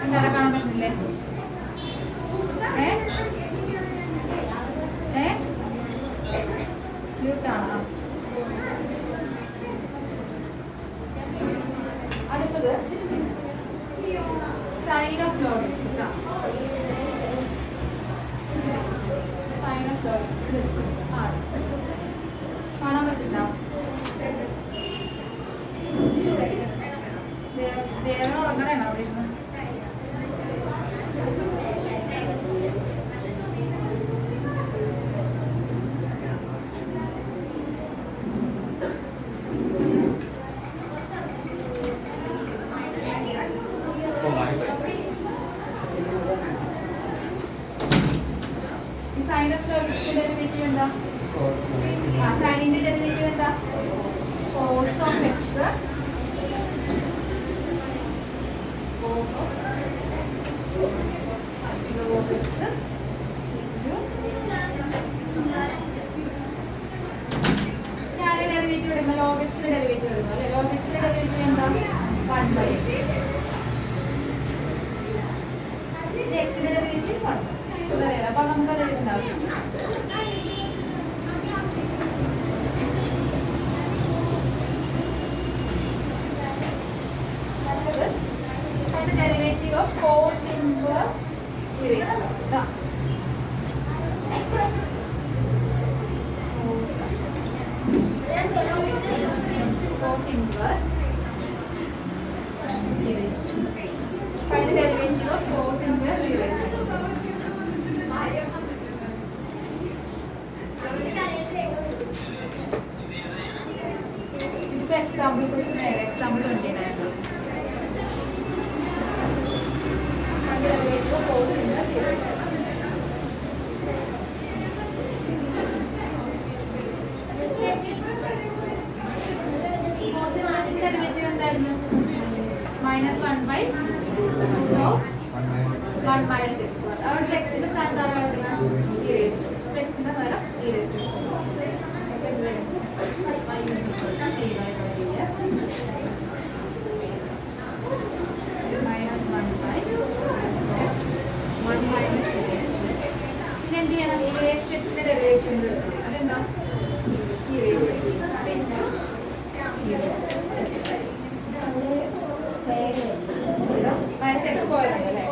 എന്താണ് കാണാൻ പറ്റുന്നില്ലേ? അടുത്തത് സൈൻ ഓഫ് ലോഗിക്സ്. സൈൻ ഓഫ് ലോഗിക്സ് കാണാൻ പറ്റില്ല. ദേവ ഉറങ്ങണേണോ അവിടെ ഇരുന്ന്? സൈൻ ഓഫ് ലോഗിക്സിന്റെ ഡെറിവേറ്റീവ് എന്താ? സൈനിന്റെ ഡെറിവേറ്റീവ് എന്താ? Cos of x cos of log x ഞാൻ ഡെറിവേറ്റീവ് ഇടുമ്പോൾ ലോഗ് എക്സിന്റെ ഡെറിവേറ്റീവ് ഇടുന്നു അല്ലെ? ലോഗ് എക്സിന്റെ ഡെറിവേറ്റീവ് എന്താ? 1/x. എക്സിന്റെ ഡെറിവേറ്റീവ് 1. അപ്പൊ നമുക്കത് എഴുതേണ്ട ആവശ്യമില്ല. അതിന്റെ derivative of cos inverse cos inverse അതിന്റെ derivative of cos inverse example question example 29 എന്തായിരുന്നു? -1/1 -x. അവിടെ എക്സിന്റെ സ്ഥാനത്ത് എക്സിന്റെ പകരം എന്ത് ചെയ്യണം? എക്സിന്റെ ഡെറിവേറ്റീവ് അതെന്താ? -x² അല്ലേ?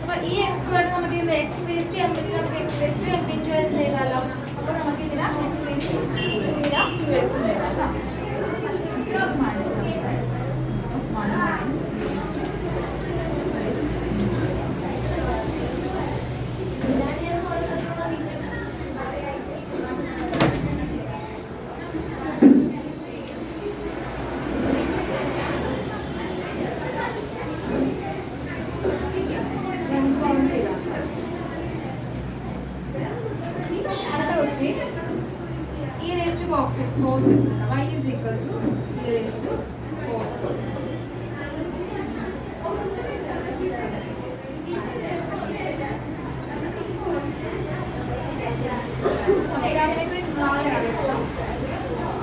അപ്പൊ ഈ x² നമുക്ക് ഇന്ന് x⁻m നമുക്ക് x⁻m ചെയ്താലോ? അപ്പൊ നമുക്ക് ഇതിനെ x⁻2x എഴുതാം. cos x. Y is equal to e raised to cos x.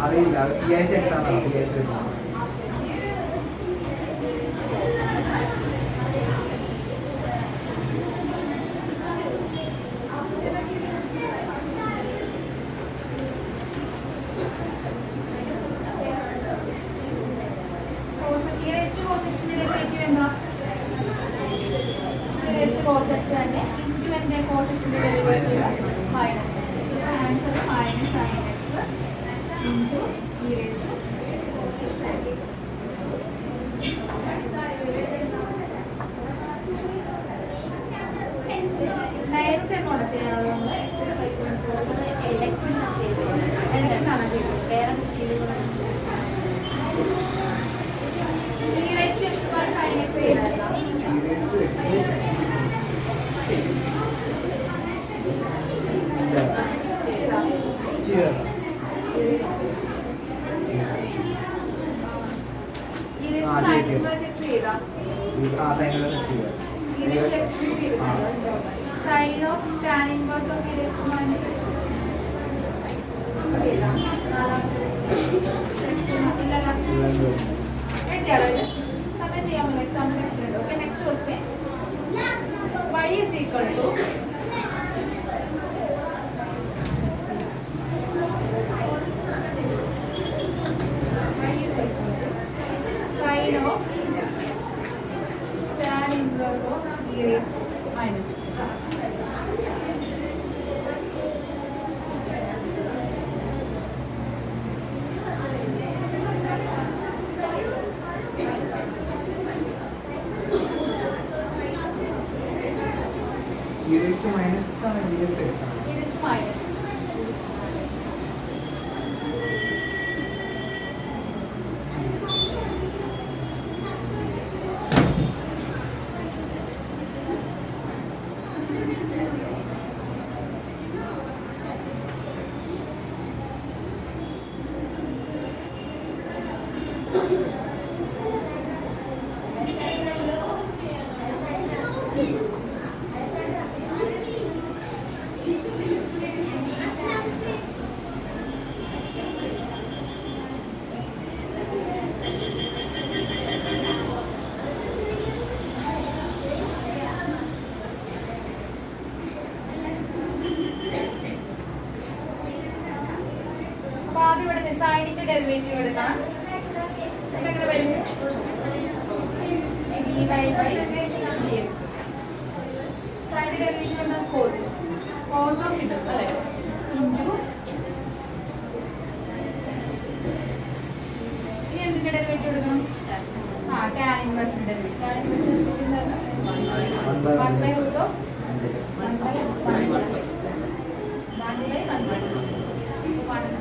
അറിയില്ല PIC എക്സാം ആണ് PIC cos x തന്നെ into എന്താ cos x ന്റെ derivative minus. So answer minus sin x into e raised to cos x. നേരത്തെ എന്നോട് ചെയ്യാനുള്ളത് നമ്മൾ exercise 5.4 electric ആണ് ചെയ്തത്. വേറെ e raised to x sin x ചെയ്തായിരുന്നു. Sine of tan inverse of e raise to minus x. നാലാമത്തെ എഴുതിയാലോ ഇത് തന്നെ ചെയ്യാൻ പറ്റില്ല എക്സാമ്പിൾ ടെസ്റ്റിലുണ്ട്. Okay next question y is equal to sin of tan inverse of e raised to minus x. e raised to minus x ആണ് e raised to x ആണ്. e raised to minus x. സൈനിന്റെ derivative എടുക്കണം. എങ്ങനെ വരും? dy by dx. സൈനിന്റെ derivative എന്താണ്? Cos of ഇത് അല്ലേ ഇൻറ്റു ഇനി എന്തിന്റെ ഡെറിവേറ്റീവ് എടുക്കണം? ടാൻ ഇൻവേഴ്സിന്റെ ഡെറിവേറ്റീവ്. ടാൻ ഇൻവേഴ്സിന്റെ എന്താണ്? 1/√1 of 1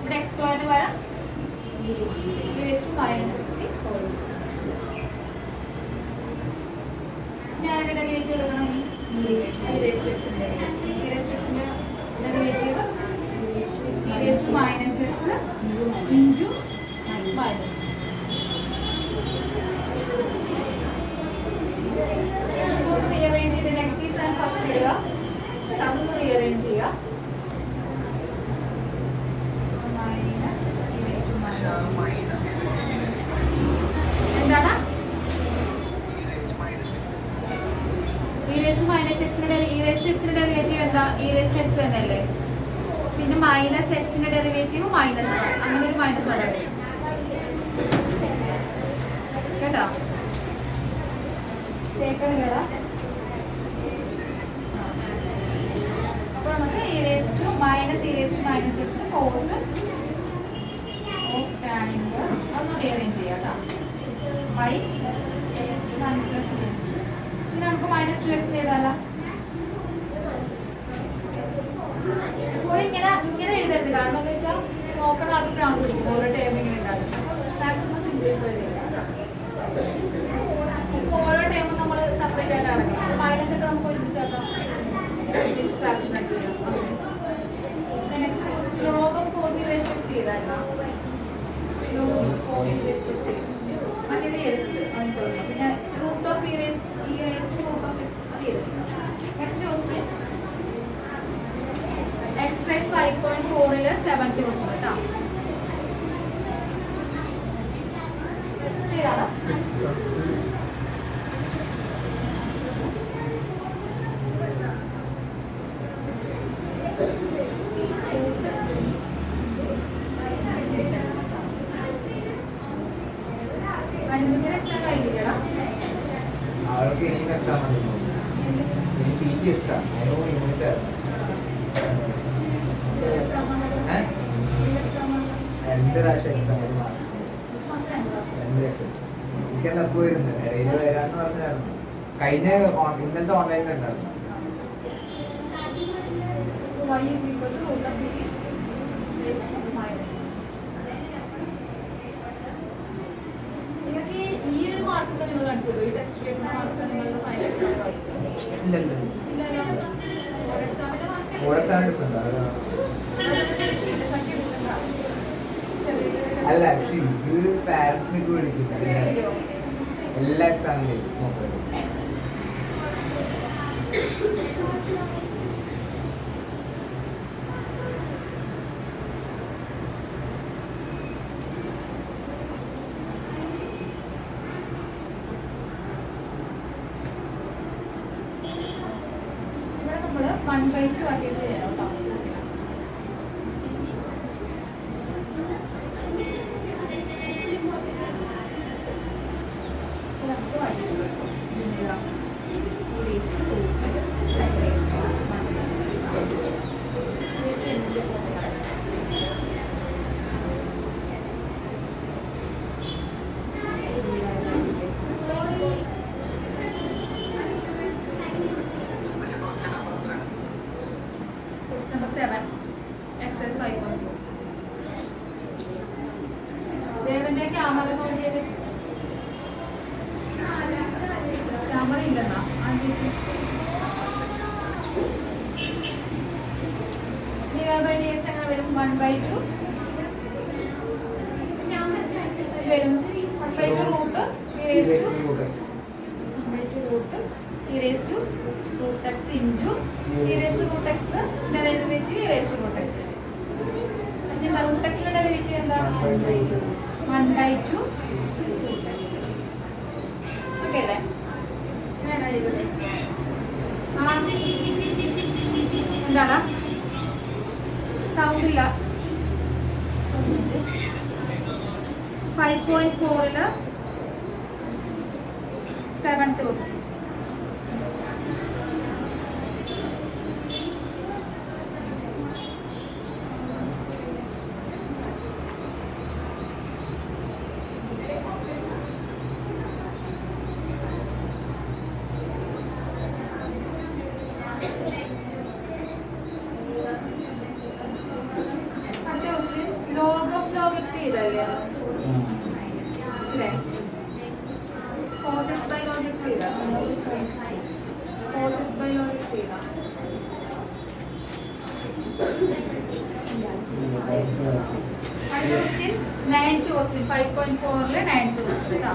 ഇവിടെ x സ്ക്വയറിന് വരാം e raised to minus 60 whole square. ഞാൻ ഡെറിവേറ്റീവ് എടുക്കണം. e raised to x ന്റെ derivative e raised to minus x into minus. ഇതൊന്ന് റീഅറേഞ്ച് ചെയ്ത് നെഗറ്റീവ് സൈൻ ഫസ്റ്റ് ഇടുക. അതൊന്ന് റീഅറേഞ്ച് ചെയ്യുക. എന്താണ് e raised to minus x ന്റെ e raised to x ന്റെ ഡെറിവേറ്റീവ് എന്താ? e raised to x തന്നെയല്ലേ. പിന്നെ മൈനസ് x ന്റെ ഡെറിവേറ്റീവ് മൈനസ് അങ്ങനെ ഒരു മൈനസ് ആണ് കേട്ടോ. കേട്ടോ അപ്പോൾ നമുക്ക് e raised to minus x cos of tan inverse ഒന്ന് റീഅറേഞ്ച് ചെയ്യാം കേട്ടോ. y 1 plus raised to ഇനി നമുക്ക് -2x ചെയ്താലോ. അപ്പോൾ ഇങ്ങനെ എഴുതരുത്. കാരണം എന്താ വെച്ചാൽ നോക്കുന്ന ആൾക്ക് ഗ്രാമം കിട്ടും ഓരോ ടേം ഇങ്ങനെ ഉണ്ടാകും. മാക്സിമം സിംപ്ലിഫൈ ചെയ്യാം. ഇപ്പോൾ ഓരോ ടേമും നമ്മൾ സെപ്പറേറ്റ് ആയിട്ട് അടക്കണം. മൈനസ് ഒക്കെ നമുക്ക് ഒരുമിച്ചാക്കാം. ഒരുമിച്ച് ഫ്രാക്ഷൻ ആക്കി ചെയ്യാം. Next log of cos e raised to x ചെയ്താലോ. മറ്റേത് എഴുതുന്നത് പിന്നെ root of e raise to root of x അത് എഴുതുന്നത്. Next question exercise 5.4 7th question കേട്ടോ. ക്ലിയറാണോ? അവർക്ക് ഇനിയും എക്സാം ആണ്. ഇനി PG എക്സാം യൂണിറ്റ് രണ്ട് പ്രാവശ്യം എക്സാം ഒരു മാസം 2 ലക്ഷം. എനിക്കെന്താ അപ്പോൾ വരുന്നത് ഇടയിൽ വരാന്ന് പറഞ്ഞായിരുന്നു. കഴിഞ്ഞ ഇന്നലത്തെ ഓൺലൈനിൽ ഉണ്ടായിരുന്നു. y is equal to root of e raised to minus x. നിങ്ങൾക്ക് ഈ ഒരു മാർക്കൊക്കെ നിങ്ങൾ കൺസിഡർ ഈ ടെസ്റ്റ് കേൾക്കുന്ന മാർക്ക് നിങ്ങളുടെ ഫൈനൽ എക്സാം ഇല്ലല്ലോ ഇല്ലല്ലോ. ബോർഡ് എക്സാമിന്റെ മാർക്ക് ബോർഡ് എക്സാം എടുക്കുന്നുണ്ടോ? അല്ല പക്ഷെ ഇത് പാരൻസിനൊക്കെ വിളിക്കുന്നത് എല്ലാ എക്സാമിലും നോക്കുന്നത്. നമ്മൾ 1/2 ആക്കിയിട്ട് ചെയ്യണം കേട്ടോ. Number 7, exercise 5.4. ദേവന്റെ ക്യാമറ നോക്കിയത് ക്യാമറ ഇല്ലെന്നാ dx എങ്ങനെ വരും? 1/2 വരും. 1/2 root e raised to root x into e raised to root x derivative e raised to root x. എന്താ root x ന്റെ ഡെറിവേറ്റീവ് എന്താ? 1/2 ഓക്കേ അല്ലേ? വേണം ഇവിടെ എന്താടാ സൗണ്ട് ഇല്ല. 5.4 7th question. Log of log x ചെയ്തല്ലേ? അല്ലേ? cos x by log x ചെയ്താ? cos x by log x ചെയ്താ? അടുത്ത question 9th question 5.4 9th question കേട്ടോ.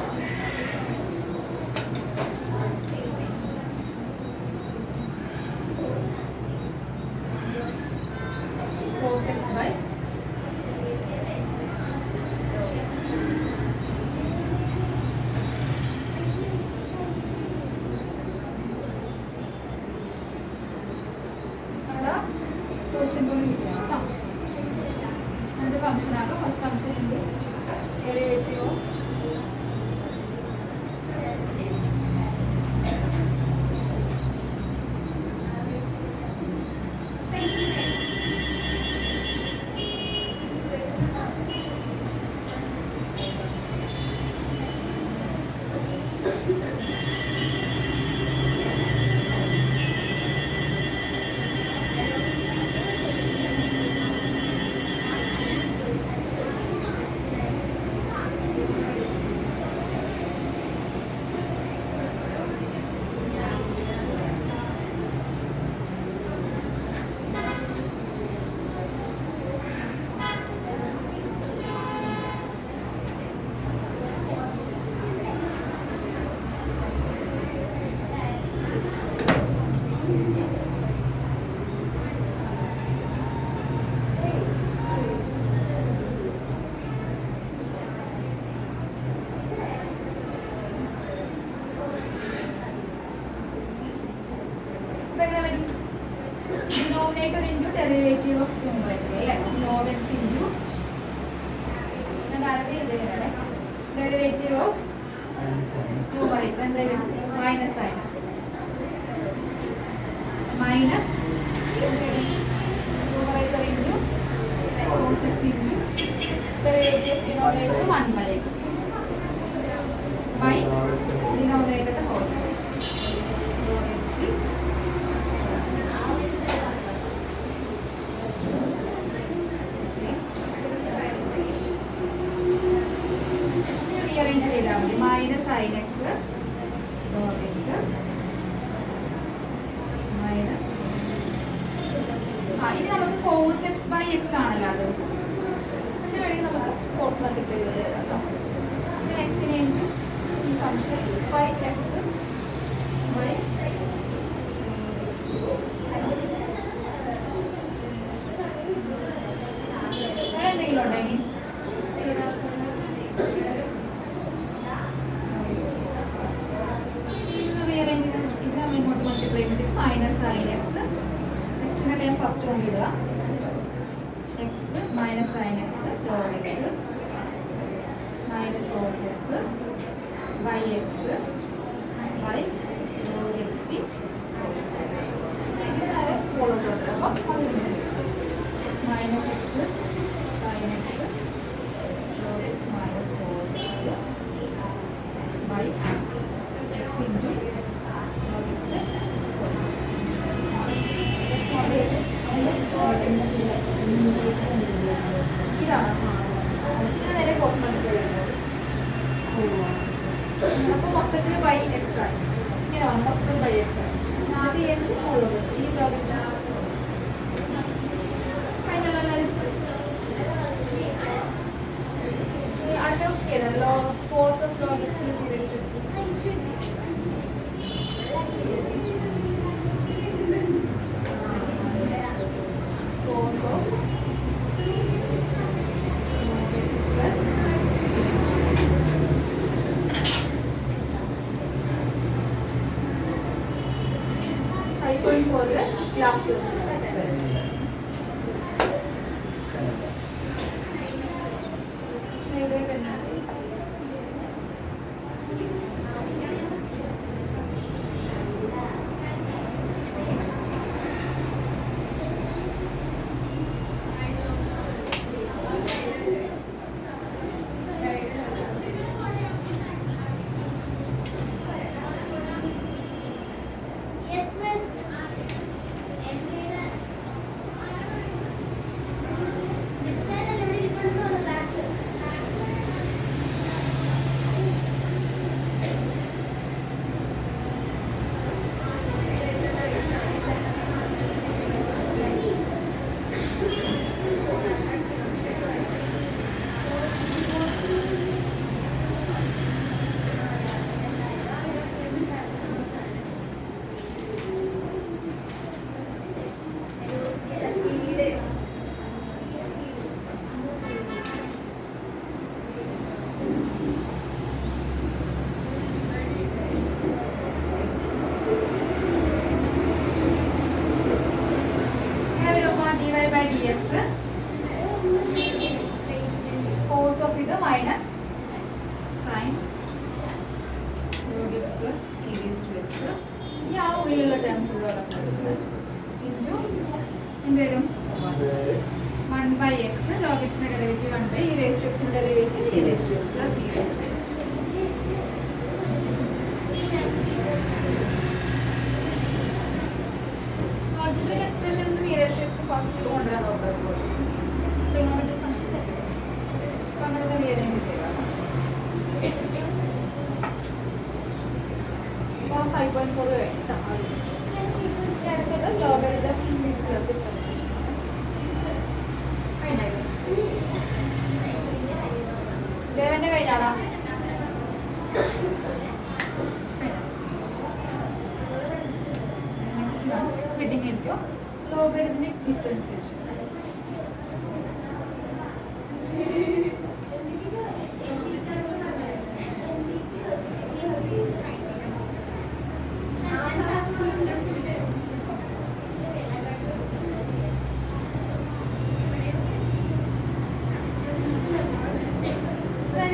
cos x by क्वेश्चन को यूज करना तो फंक्शन आगा first function into derivative of denominator into derivative of numerator അല്ലേ? log x into derivative of numerator എന്തായാലും minus sin x minus numerator into cos x into derivative of denominator 1/x by denominator the whole square. minus sin x log x minus ഇനി നമുക്ക് cos x by x ആണല്ലോ അത്. ഇതിന് വേണ്ടി നമുക്ക് cos multiply ചെയ്ത് എഴുതാം. x-നെ ഈ ഫംഗ്ഷൻ by x by വേറെ എന്തെങ്കിലും ഉണ്ടെങ്കിൽ minus sin x ഫസ്റ്റ് കൊണ്ടിടുക. X minus sine x log x minus cos x by x by log x p ഇങ്ങനെ ഫോളോ ചെയ്ത് അപ്പം അതിന് minus x sine x log x minus cos x by x into log x cos ഇതാണ് നേരെ cross multiply ചെയ്യുന്നത്. അപ്പോൾ മൊത്തത്തിൽ by x ആയി ഇങ്ങനെ വന്നു മൊത്തത്തിൽ ബൈ എക്സ് ആയി. ആദ്യം എക്സ് ഫോളോ ഈ ലോഗ് എക്സ് അടുത്ത scalar cos of log x cos of x plus 5.4 last year. Cos of ഇത് minus sine log x plus e raise to x ഈ ആ ഉള്ളിലുള്ള ടേംസ് ഇൻറ്റു എന്തുവരും 1 ബൈ എക്സ് ലോഗ് എക്സിൻ്റെ derivative 1 by e raise to എക്സിൻ്റെ derivative e raise to x plus e raise to algebraic expressions e raise to x first കൊണ്ടുവരാൻ നോക്കാം. Trigonometric functions അങ്ങനെ തന്നെ റീഅറേഞ്ച് ചെയ്യുക. അപ്പോൾ 5.4 കഴിഞ്ഞിട്ടാണ് അടുത്തത് ലോഗരിതം ഡിഫറൻസിയേഷൻ കഴിഞ്ഞാൽ ദേവന്റെ കഴിഞ്ഞാടാ നെക്സ്റ്റ് ഹെഡിങ് എനിക്കോ ലോഗരിതമിക് ഡിഫറൻസിയേഷൻ.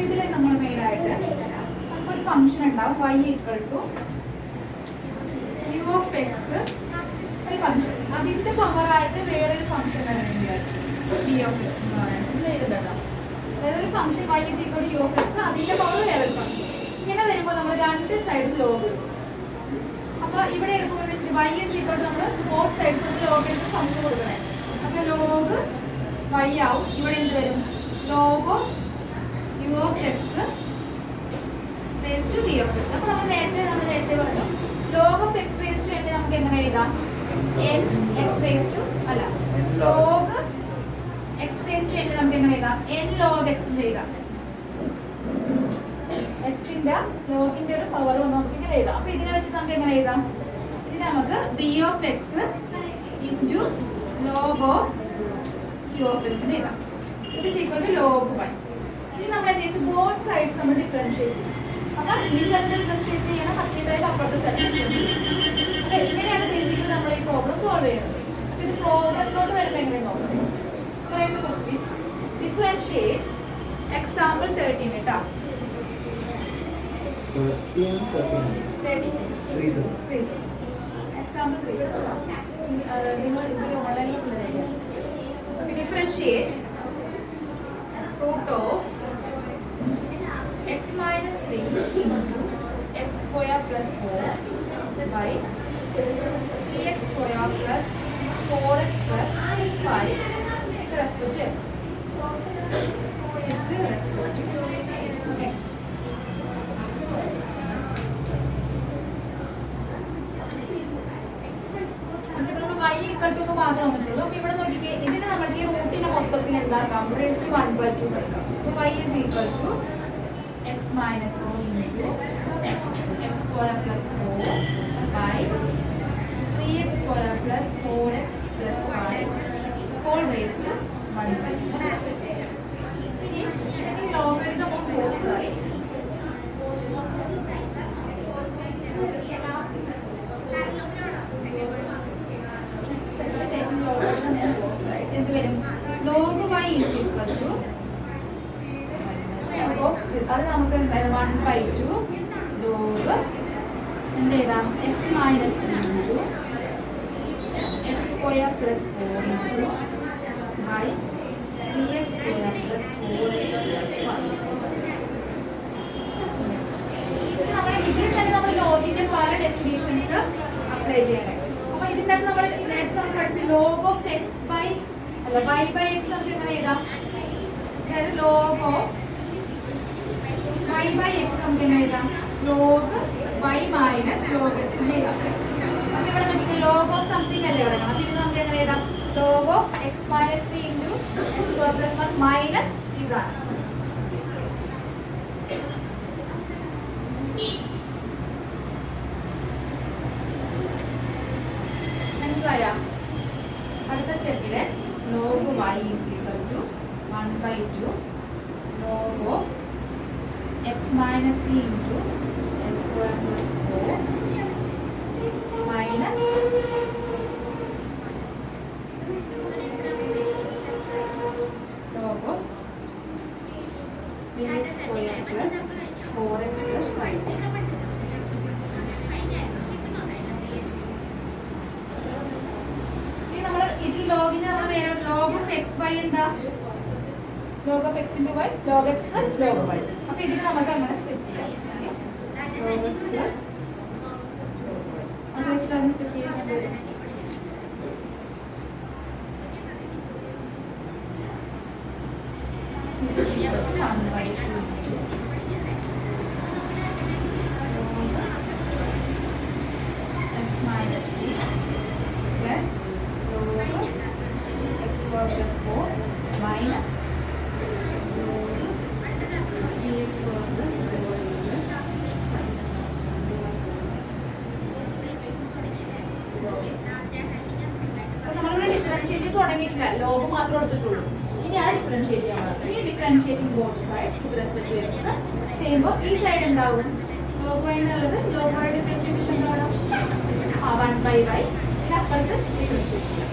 ഇതിൽ നമ്മൾ മെയിനായിട്ട് നമുക്കൊരു ഫംഗ്ഷൻ ഉണ്ടാവും y equal to u of x ഒരു ഫംഗ്ഷൻ അതിൻ്റെ പവറായിട്ട് വേറൊരു ഫംഗ്ഷൻ വരണമെങ്കിൽ ബി ഓഫ് എക്സ് എന്ന് പറയുന്നത് എഴുതണം. അതായത് ഒരു function y is equal to u of x അതിൻ്റെ പവർ വേറൊരു ഫംഗ്ഷൻ ഇങ്ങനെ വരുമ്പോൾ നമ്മൾ രണ്ട് സൈഡും ലോഗ് എടുക്കും. അപ്പോൾ ഇവിടെ എടുക്കുമ്പോൾ വെച്ചിട്ട് y ഈസ് ഈക്വൽ ടു നമ്മൾ ഫോർത്ത് സൈഡിൽ ലോഗ് എടുത്ത് ഫംഗ്ഷൻ കൊടുക്കണേ. അപ്പോൾ ലോഗ് y ആവും. ഇവിടെ എന്ത് വരും log of u of x raised to v of x. അപ്പോൾ നമ്മൾ നേരത്തെ പറഞ്ഞു log of x raised to n നമുക്ക് എങ്ങനെ എഴുതാം? n x raised to അല്ല log x raised to n നമുക്ക് എങ്ങനെ എഴുതാം? n log x എന്ന് എഴുതാം. x ന്റെ ലോഗിന്റെ ഒരു പവർ നമുക്ക് ഇങ്ങനെ എഴുതാം. അപ്പോൾ ഇതിനെ വെച്ച് നമുക്ക് എങ്ങനെ എഴുതാം? ഇതിനെ നമുക്ക് v of x into log of u of x എന്ന് എഴുതാം. It is equal to log y. ഇനി നമ്മൾ എന്ത് ചെയ്യും? ബോത്ത് സൈഡ്സ് നമ്മൾ ഡിഫറൻഷിയേറ്റ് ചെയ്യും. അപ്പോൾ ഈ സൈഡ് ഡിഫറൻഷിയേറ്റ് ചെയ്യണം, മറ്റേ അപ്പുറത്തെ സൈഡ് ഡിഫറൻഷിയേറ്റ് ചെയ്യണം. അപ്പോൾ എങ്ങനെയാണ് ബേസിക്കലി നമ്മൾ ഈ പ്രോബ്ലം സോൾവ് ചെയ്യുന്നത്? അപ്പോൾ ഇത് പ്രോബ്ലത്തിലോട്ട് വരുമ്പോൾ എങ്ങനെ നോക്കാം? പറയുന്ന ക്വസ്റ്റ്യൻ ഡിഫറൻഷിയേറ്റ് എക്സാമ്പിൾ 13 കേട്ടോ. 13 എക്സാമ്പിൾ 3 നിങ്ങൾ ഓൺലൈനിൽ differentiate root of x minus 3 into x square plus 4 by 3x square plus 4x plus 5 with respect to x. With respect to x. y equal to മാത്രമേ വന്നിട്ടുള്ളൂ. അപ്പോൾ ഇവിടെ നോക്കിക്കേ, ഇതിന് നമ്മൾക്ക് ഈ റൂട്ടിനെ മൊത്തത്തിൽ എന്താക്കാം? raised to 1/2 എടുക്കാം. അപ്പോൾ y is equal to x minus 4 into x square plus 4 by 3x square plus 4x plus 5 whole raised to 1/2. ഇനി logarithm of both sides. എന്ത് വരും? log y is equal to അത് നമുക്ക് എന്തായാലും 1/2 log എന്ത് എഴുതാം? x minus 3 into x square plus 4 into by 3x square plus 4x plus 5. നമ്മുടെ ഇതിൽ തന്നെ നമ്മൾ ലോഗിന്റെ പല ഡെഫിനിഷൻസ് അപ്ലൈ ചെയ്യണം. അപ്പോൾ ഇതിന്റെ നമ്മൾ നേരത്തെ നമ്മൾ പഠിച്ച log of x by അല്ല y by x നമുക്ക് എങ്ങനെ എഴുതാം? അതായത് log of y by x നമുക്ക് എങ്ങനെ എഴുതാം? log y minus log x എന്ന് എഴുതാം. അപ്പോൾ ഇവിടെ നമുക്ക് log of something അല്ലേ ഇവിടെ. അപ്പോൾ ഇത് നമുക്ക് എങ്ങനെ എഴുതാം? log of x minus 3 into x square plus 1 minus ഇതാണ്. മനസ്സിലായോ? അടുത്ത സ്റ്റെപ്പില് log y is equal to 1/2 log of x minus 3 into x square plus 4 minus log of 3x square plus 4x plus 5. ഇതിൽ ലോഗിന് നമ്മൾ വേറെ log of x y എന്താ? log of x into y log x plus log y. അപ്പോൾ ഇതിനെ നമുക്ക് അങ്ങനെ split ചെയ്യാം. log x plus അങ്ങനെ സ്പ്ലിറ്റ് ചെയ്യാൻ പറ്റും. ലോഗ് മാത്രം എടുത്തിട്ടുള്ളൂ. ഇനി ആ ഡിഫറൻഷിയേറ്റ് ചെയ്യാൻ പറ്റും. ഈ differentiating both sides with respect to x ചെയ്യുമ്പോൾ ഈ സൈഡ് ഉണ്ടാവും ലോഗ് y എന്നുള്ളത് ലോഗ് y ഡിഫറൻഷിയേറ്റ് ഉണ്ടാവും 1/y. അപ്പുറത്ത് ഡിഫറൻഷിയേറ്റ് ചെയ്യാം.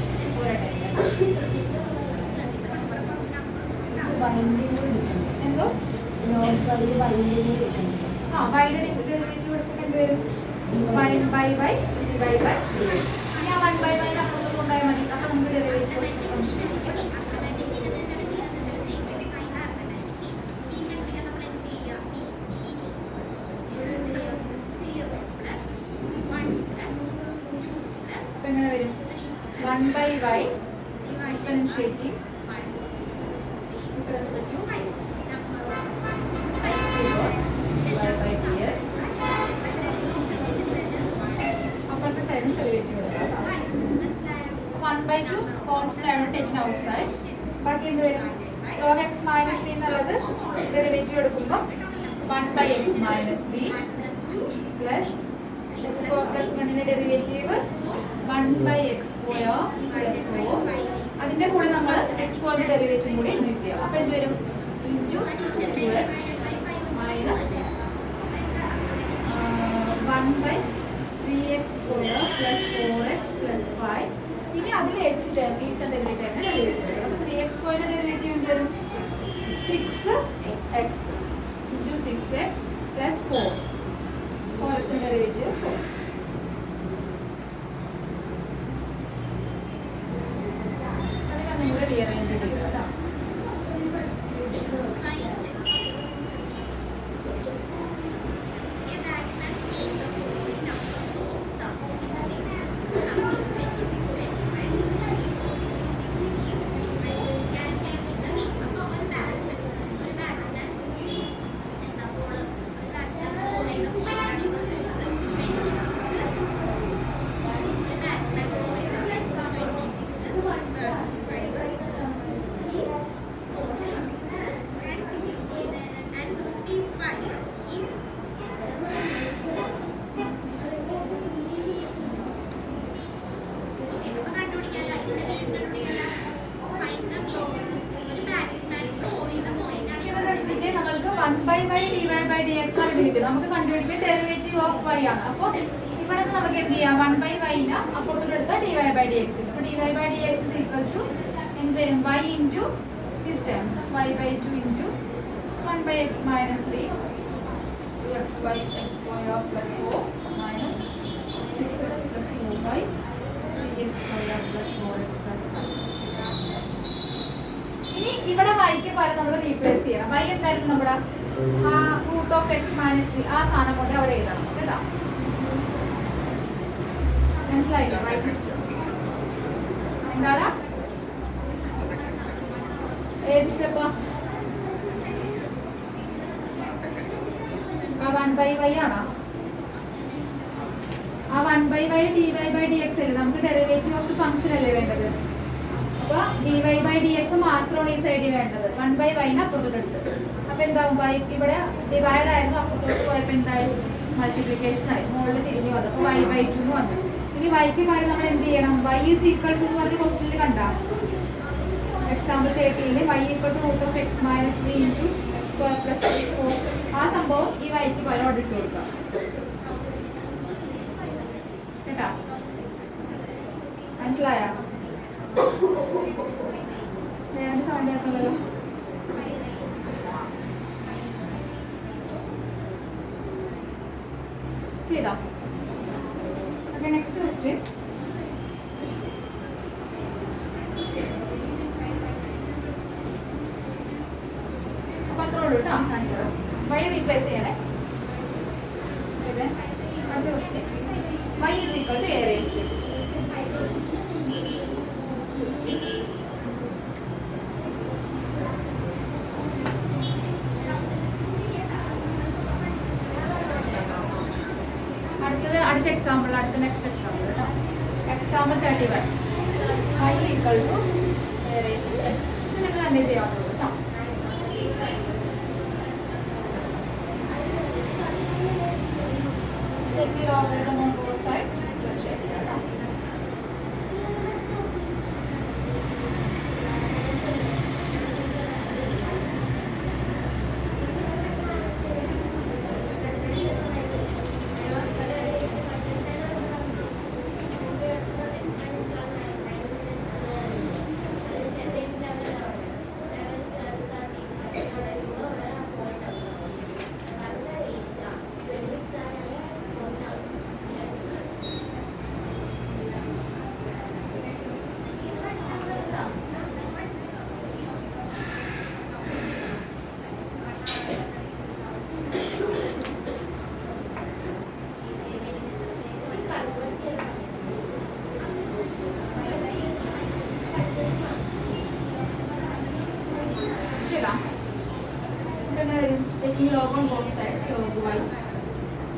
എന്തോ വൈയുടെ ഡെറിവേറ്റീവ് എടുത്തിട്ട് എന്ത് വരും? 1/y divide by dx. ഇനി ആ 1/y അപ്പുറത്ത് കൊണ്ടുപോയാൽ മതി. അപ്പോൾ നമുക്ക് ഡെറിവേറ്റീവ് എങ്ങനെ വരും? 1/y differentiating with respect to അപ്പുറത്തെ സൈഡിൽ ഡെറിവേറ്റീവ് എടുക്കാം. 1/2 കോൺസ്റ്റന്റ് ആണ് ടേക്കിംഗ് ഔട്ട് സൈഡ്. ബാക്കി എന്ത് വരും? log x minus 3 എന്നുള്ളത് ഡെറിവേറ്റീവ് എടുക്കുമ്പോൾ 1/x minus 3 plus x square plus 1 derivative 1/x square plus 4. അതിന്റെ കൂടെ നമ്മൾ x square ഡെറിവേറ്റീവ് കൂടി യൂസ് ചെയ്യാം. അപ്പോൾ എന്ത് വരും? into 2x minus 1/3x square plus 4x plus 5. ഇനി അതിൽ h term each and every ടേമിന് ഡെറിവേറ്റീവ്. അപ്പോൾ 3x² ഡെറിവേറ്റീവ് എന്ത് വരും? 6x into 6x plus 4. 4x derivative 4. അതിനെ നിങ്ങൾ റീഅറേഞ്ച് ചെയ്യുക കേട്ടോ. നമുക്ക് കണ്ടുപിടിക്കാൻ ഡെറിവേറ്റീവ് ഓഫ് y ആണ്. അപ്പോൾ ഇവിടെ നമുക്ക് എന്ത് ചെയ്യാം? 1/y നെ അപ്പുറത്തോട്ട് എടുത്താൽ dy/dx. അപ്പോൾ dy/dx is equal to എന്ത് വരും? y into this term y/2 into 1/x minus 3 2xy x square plus 4 minus 6x plus 2y 3x square plus 4x plus 5. ഇനി ഇവിടെ y-ക്ക് പകരം നമ്മൾ റീപ്ലേസ് ചെയ്യണം. y എന്തായിരുന്നു നമ്മുടെ ആ റൂട്ട് ഓഫ് എക്സ് മൈനസ് 3 ആ സാധനം കൊണ്ട് അവിടെ എഴുതണം കേട്ടോ. മനസ്സിലായില്ലോ? എന്താണ് ഏത് സ്റ്റെപ്പാ? ആ 1/y ആണോ? ആ 1/y dy/dx അല്ലേ നമുക്ക് ഡെറിവേറ്റീവ് ഓഫ് ദി ഫംഗ്ഷൻ അല്ലേ വേണ്ടത്. അപ്പോൾ dy/dx മാത്രമാണ് ഈ സൈഡിൽ വേണ്ടത്. 1/y നെ അപ്പുറത്തോട്ട് എടുത്ത് അപ്പോൾ എന്താവും? y ഇവിടെ ഡിവൈഡ് ആയിരുന്നു, അപ്പുറത്തോട്ട് പോയപ്പോൾ എന്തായി? മൾട്ടിപ്ലിക്കേഷൻ ആയി, മുകളിൽ തിരിഞ്ഞു വന്നു. അപ്പോൾ y/2 എന്ന് വന്നു. ഇനി y-ക്ക് പകരം നമ്മൾ എന്ത് ചെയ്യണം? y is equal to എന്ന് പറഞ്ഞ ക്വസ്റ്റ്യനിൽ കണ്ടാ example 13 y equal to root of x minus 3 into x square plus 4 ആ സംഭവം ഈ y-ക്ക് പകരം ഇട്ട് കൊടുക്കാം കേട്ടാ. മനസ്സിലായോ? ഞാൻ സൗണ്ട് ആക്കുന്നല്ലോ. ചെയ്തോ? Okay, next question. അപ്പോൾ അത്രേ ഉള്ളൂ കേട്ടോ ആൻസർ. y റീപ്ലേസ് ചെയ്യണേ. അടുത്ത question. y is equal to a raised to x. അടുത്ത എക്സാമ്പിൾ, അടുത്ത നെക്സ്റ്റ് എക്സാമ്പിൾ കേട്ടോ. Example 31 y equal to a raised to x. ഇത് നിങ്ങൾ തന്നെ ചെയ്യാവുള്ളൂ കേട്ടോ. Take the logarithm on both sides. Differentiate കേട്ടോ. Taking log on both sides, log y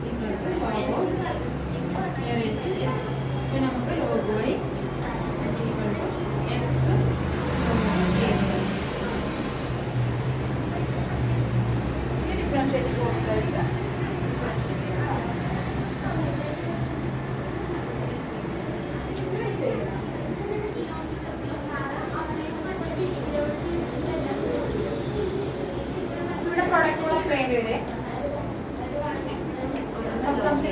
equal to log of a raised to x. Then നമുക്ക് log y equal to x log a. Differentiate both sides. Product വേണ്ടി വരെ first function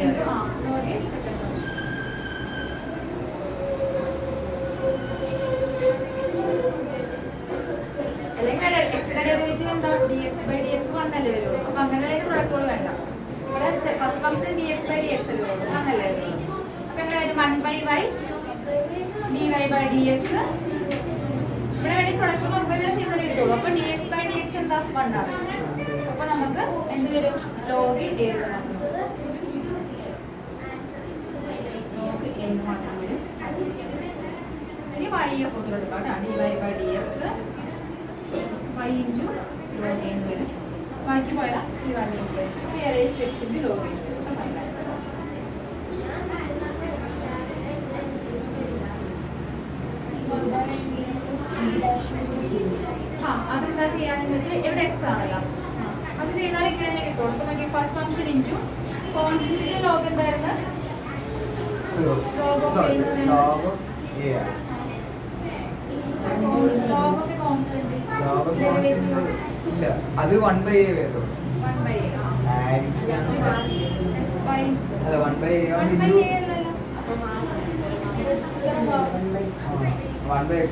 അല്ലേ വരുള്ളൂ. അപ്പൊ അങ്ങനെയുള്ള പ്രൊഡക്റ്റുകൾ വേണ്ട. ഇവിടെ first function dx by dx അല്ലേ വരുള്ളൂ. അങ്ങനല്ലേ വരുള്ളൂ. അപ്പൊ എങ്ങനെ വരും? 1/y dy by dx. ഇവിടെ വേണ്ടി പ്രൊഡക്റ്റ് നോക്കുമ്പോൾ സിമ്പിൾ കിട്ടുള്ളൂ. അപ്പൊ dx by dx എന്താ? 1 ആണ്. അപ്പൊ നമുക്ക് എന്ത് വരും? log a മാത്രം വരും. ഇനി y കൊടുത്തെടുക്കാം dy by dx y into log a എന്ന് വരും. ബാക്കി പോയാൽ ഈ വാല്യൂ log a. അതെന്താ ചെയ്യാന്ന് വെച്ചാൽ ഇവിടെ എക്സ് ആണല്ലോ, അത് ചെയ്താൽ ഇങ്ങനെ തന്നെ കിട്ടുള്ളൂ. അപ്പൊ നമുക്ക് first function into constant log എന്തായിരുന്നു? ലോഗ് ഓഫ് എ കോൺസ്റ്റന്റ് ഇല്ല, അത് 1/a വരുള്ളൂ. 1/a അല്ല 1/a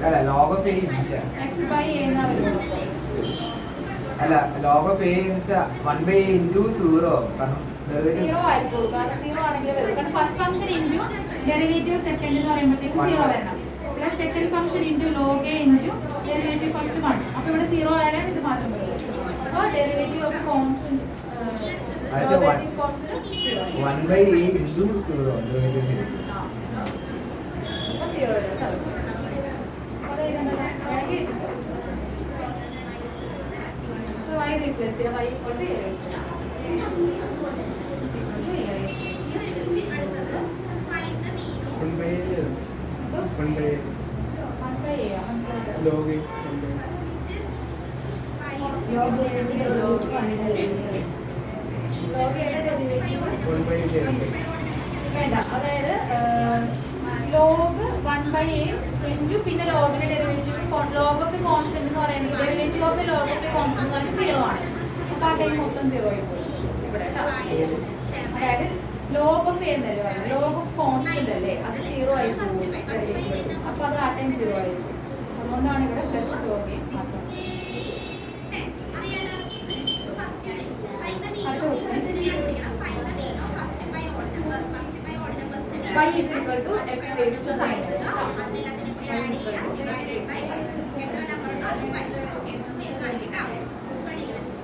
അല്ല log of a ഇല്ല. അല്ല log of a എന്ന് വെച്ചാൽ 1/a into 0 കാരണം സീറോ ആയിരിക്കുള്ളൂ. കാരണം സീറോ ആണെങ്കിൽ വരും. കാരണം first function into derivative second എന്ന് പറയുമ്പോഴത്തേക്കും സീറോ വരണം. Plus second function into log A into derivative first 1. അപ്പോൾ ഇവിടെ സീറോ ആയാലും ഇത് മാത്രം വരും. അപ്പോൾ derivative of constant 1/a into 0 derivative zero വരും. y replace ചെയ്യാം. y equal to a raised to x. വേണ്ട, അതായത് ലോഗ് 1/a ഇൻറ്റു പിന്നെ ലോഗിന്റെ derivative log of a constant എന്ന് പറയുന്നത് derivative of a log of a constant എന്ന് പറയുന്നത് സീറോ ആണ്. അപ്പൊ ആ ടൈം മൊത്തം സീറോ ആയി പോകും ഇവിടെ. അതായത് ലോഗ് ഓഫ് എ എന്നല്ലേ പറയുന്നത്, ലോഗ് ഓഫ് കോൺസ്റ്റന്റ് അല്ലേ, അത് സീറോ ആയി പോകും. അപ്പൊ അത് ആ ടൈം സീറോ ആയി പോകും. അതുകൊണ്ടാണ് ഇവിടെ പ്ലസ് ലോഗ് എ മാത്രം. y is equal to x raised to sin x. എത്ര നമ്പർ ഉണ്ടോ അത് 5. ഓക്കെ, ചെയ്ത് കാണിക്കട്ടോ. പടിയിൽ വെച്ചു.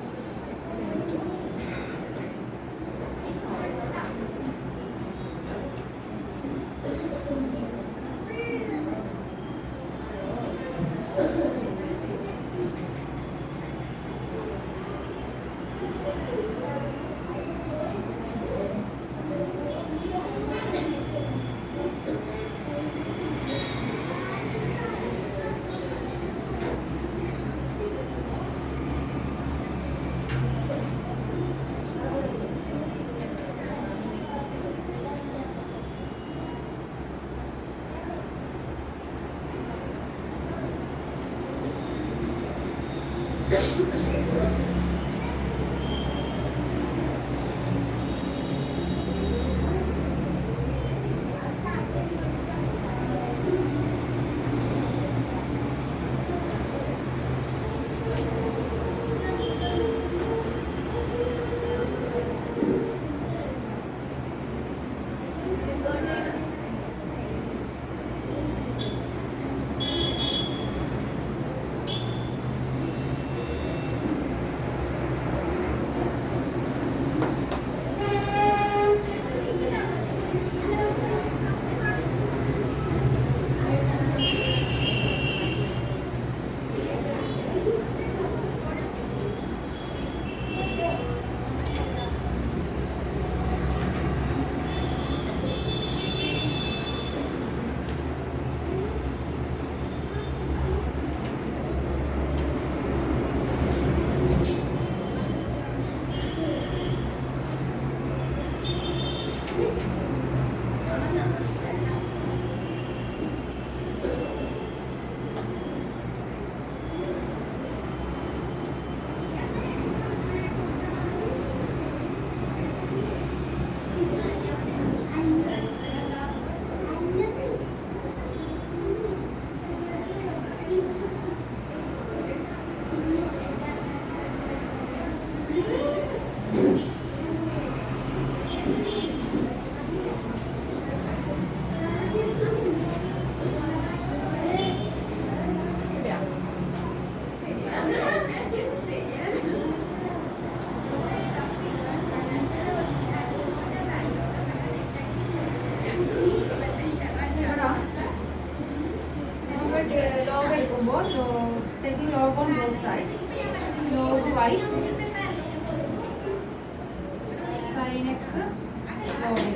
ലോഗ് എടുക്കുമ്പോൾ taking log on both sides. Log y sin x log x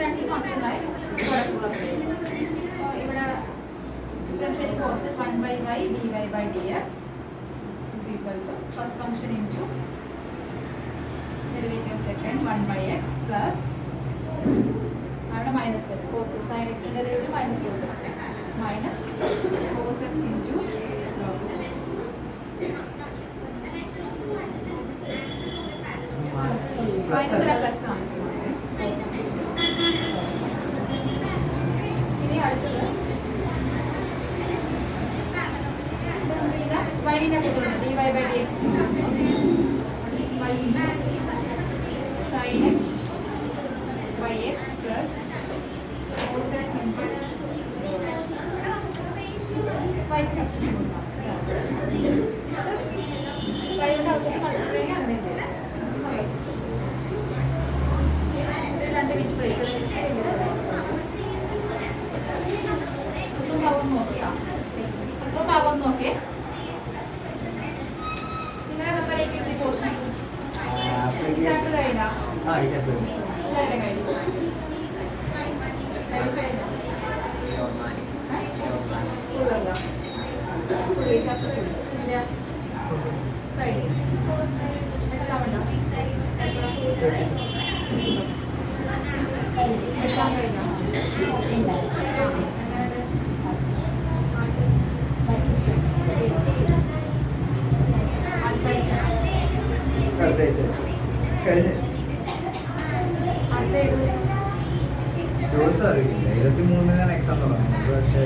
രണ്ട് ഫംഗ്ഷനായി ഇവിടെ differentiating concept 1/y dy/dx is equal to first function into derivative second 1/x plus അവിടെ മൈനസ് വരും cos sin x ന്റെ derivative minus cos x minus cos x into log x. Minus അല്ല plus ആണ്. ഇനി അടുത്തത് y-നെ കൊടുക്കണം dy/dx y sin x yx plus cos x into y substitute കൊടുക്കണം. y-യുടെ അകത്ത് മൾട്ടിപ്ലൈ ചെയ്യാൻ അങ്ങനെ ചെയ്യാം. രണ്ട് മിനിറ്റ് ബ്രേക്ക് ഭാഗം നോക്കേ നിങ്ങളുടെ നമ്പറേക്ക് പോർഷൻ ചാപ്റ്റർ കഴിഞ്ഞാ എല്ലാവരുടെ കഴിഞ്ഞു ചാപ്റ്റർ കഴിഞ്ഞു എക്സാം ഉണ്ടോ എക്സാം കഴിഞ്ഞോ ദിവസം അറിയില്ല 23-നാണ് എക്സാം തുടങ്ങുന്നത് പക്ഷേ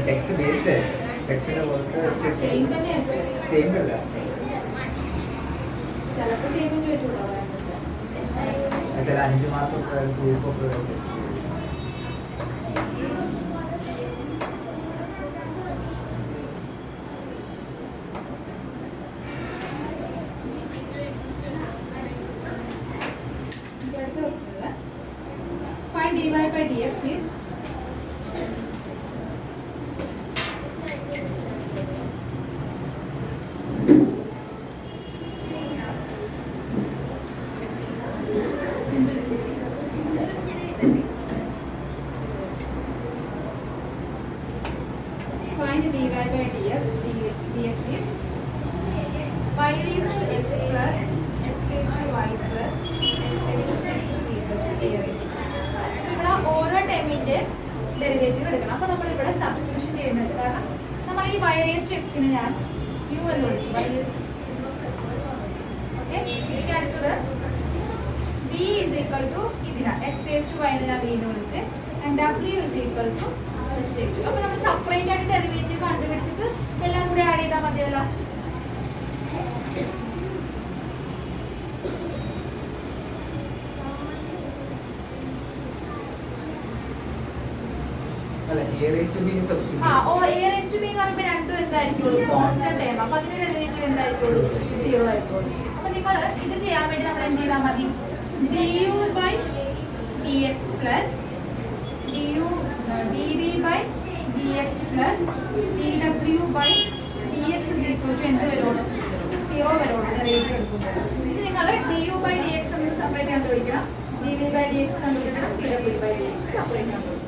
ടെക്സ്റ്റ് ബേസ്ഡ് ടെക്സ്റ്റിന്റെ പുറത്ത് സെയിം അല്ല ചിലപ്പോൾ സെയിം ചോദിച്ചോളൂ 5 mark proof of find dy/dx is find dy/dx is y raised to x plus x raised to y plus x raised to x is equal to a raised to ഇവിടെ ഓരോ ടൈമിന്റെ derivative എടുക്കണം. അപ്പോൾ നമ്മൾ ഇവിടെ substitution ചെയ്യുന്നുണ്ട്. കാരണം നമ്മൾ ഈ y raised to x നെ ഞാൻ u എന്ന് വിളിച്ചു ഓക്കെ. ഇനി അടുത്തത് v is equal to ഇതിനാ x raised to y നെ ഞാൻ v എന്ന് വിളിച്ച് and w is equal to x raised to. അപ്പോൾ നമ്മൾ സെപ്പറേറ്റ് ആയിട്ട് ഡെറിവേറ്റീവ് കണ്ടുപിടിച്ചിട്ട് എല്ലാം കൂടി ആഡ് ചെയ്താൽ മതിയല്ലോ. അല്ല a raised to b substitute ഓ a raised to b എന്ന് പറയുമ്പോൾ രണ്ടും എന്തായിരിക്കുള്ളൂ കോൺസ്റ്റന്റ് ടൈം. അപ്പോൾ അതിന്റെ ഡെറിവേറ്റീവ് എന്തായിരിക്കുള്ളൂ 0 ആയിരിക്കുള്ളൂ. അപ്പോൾ നിങ്ങൾ ഇത് ചെയ്യാൻ വേണ്ടി നമ്മൾ എന്ത് ചെയ്താൽ മതി du/dx plus dv/dx plus dw/dx is equal to എന്ത് വരുള്ളൂ 0 വരുള്ളൂ ഡെറിവേറ്റീവ് എടുക്കുമ്പോൾ. ഇത് നിങ്ങൾ du/dx എന്ന് സെപ്പറേറ്റ് കണ്ടുപിടിക്കണം, dv/dx കണ്ടുപിടിക്കണം, dw/dx സെപ്പറേറ്റ് കണ്ടുപിടിക്കണം.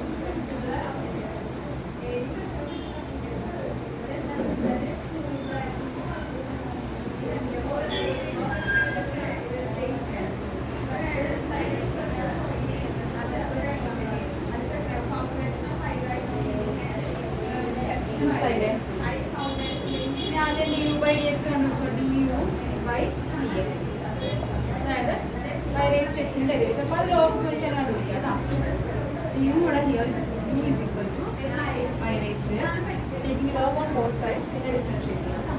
മനസ്സിലായില്ലേ? ഇനി ആദ്യം du/dx കണ്ടുപിടിച്ചു du/dx അതായത് y raised to x ന്റെ ഡെറിവേറ്റീവ്. അപ്പോൾ അത് ലോഗ് ഉപയോഗിച്ച് കണ്ടുപിടിക്കാം കേട്ടോ. u ഇവിടെ here is u is equal to y raised to x taking log on both sides പിന്നെ ഡിഫറൻഷിയേറ്റ് ചെയ്യാം കേട്ടോ.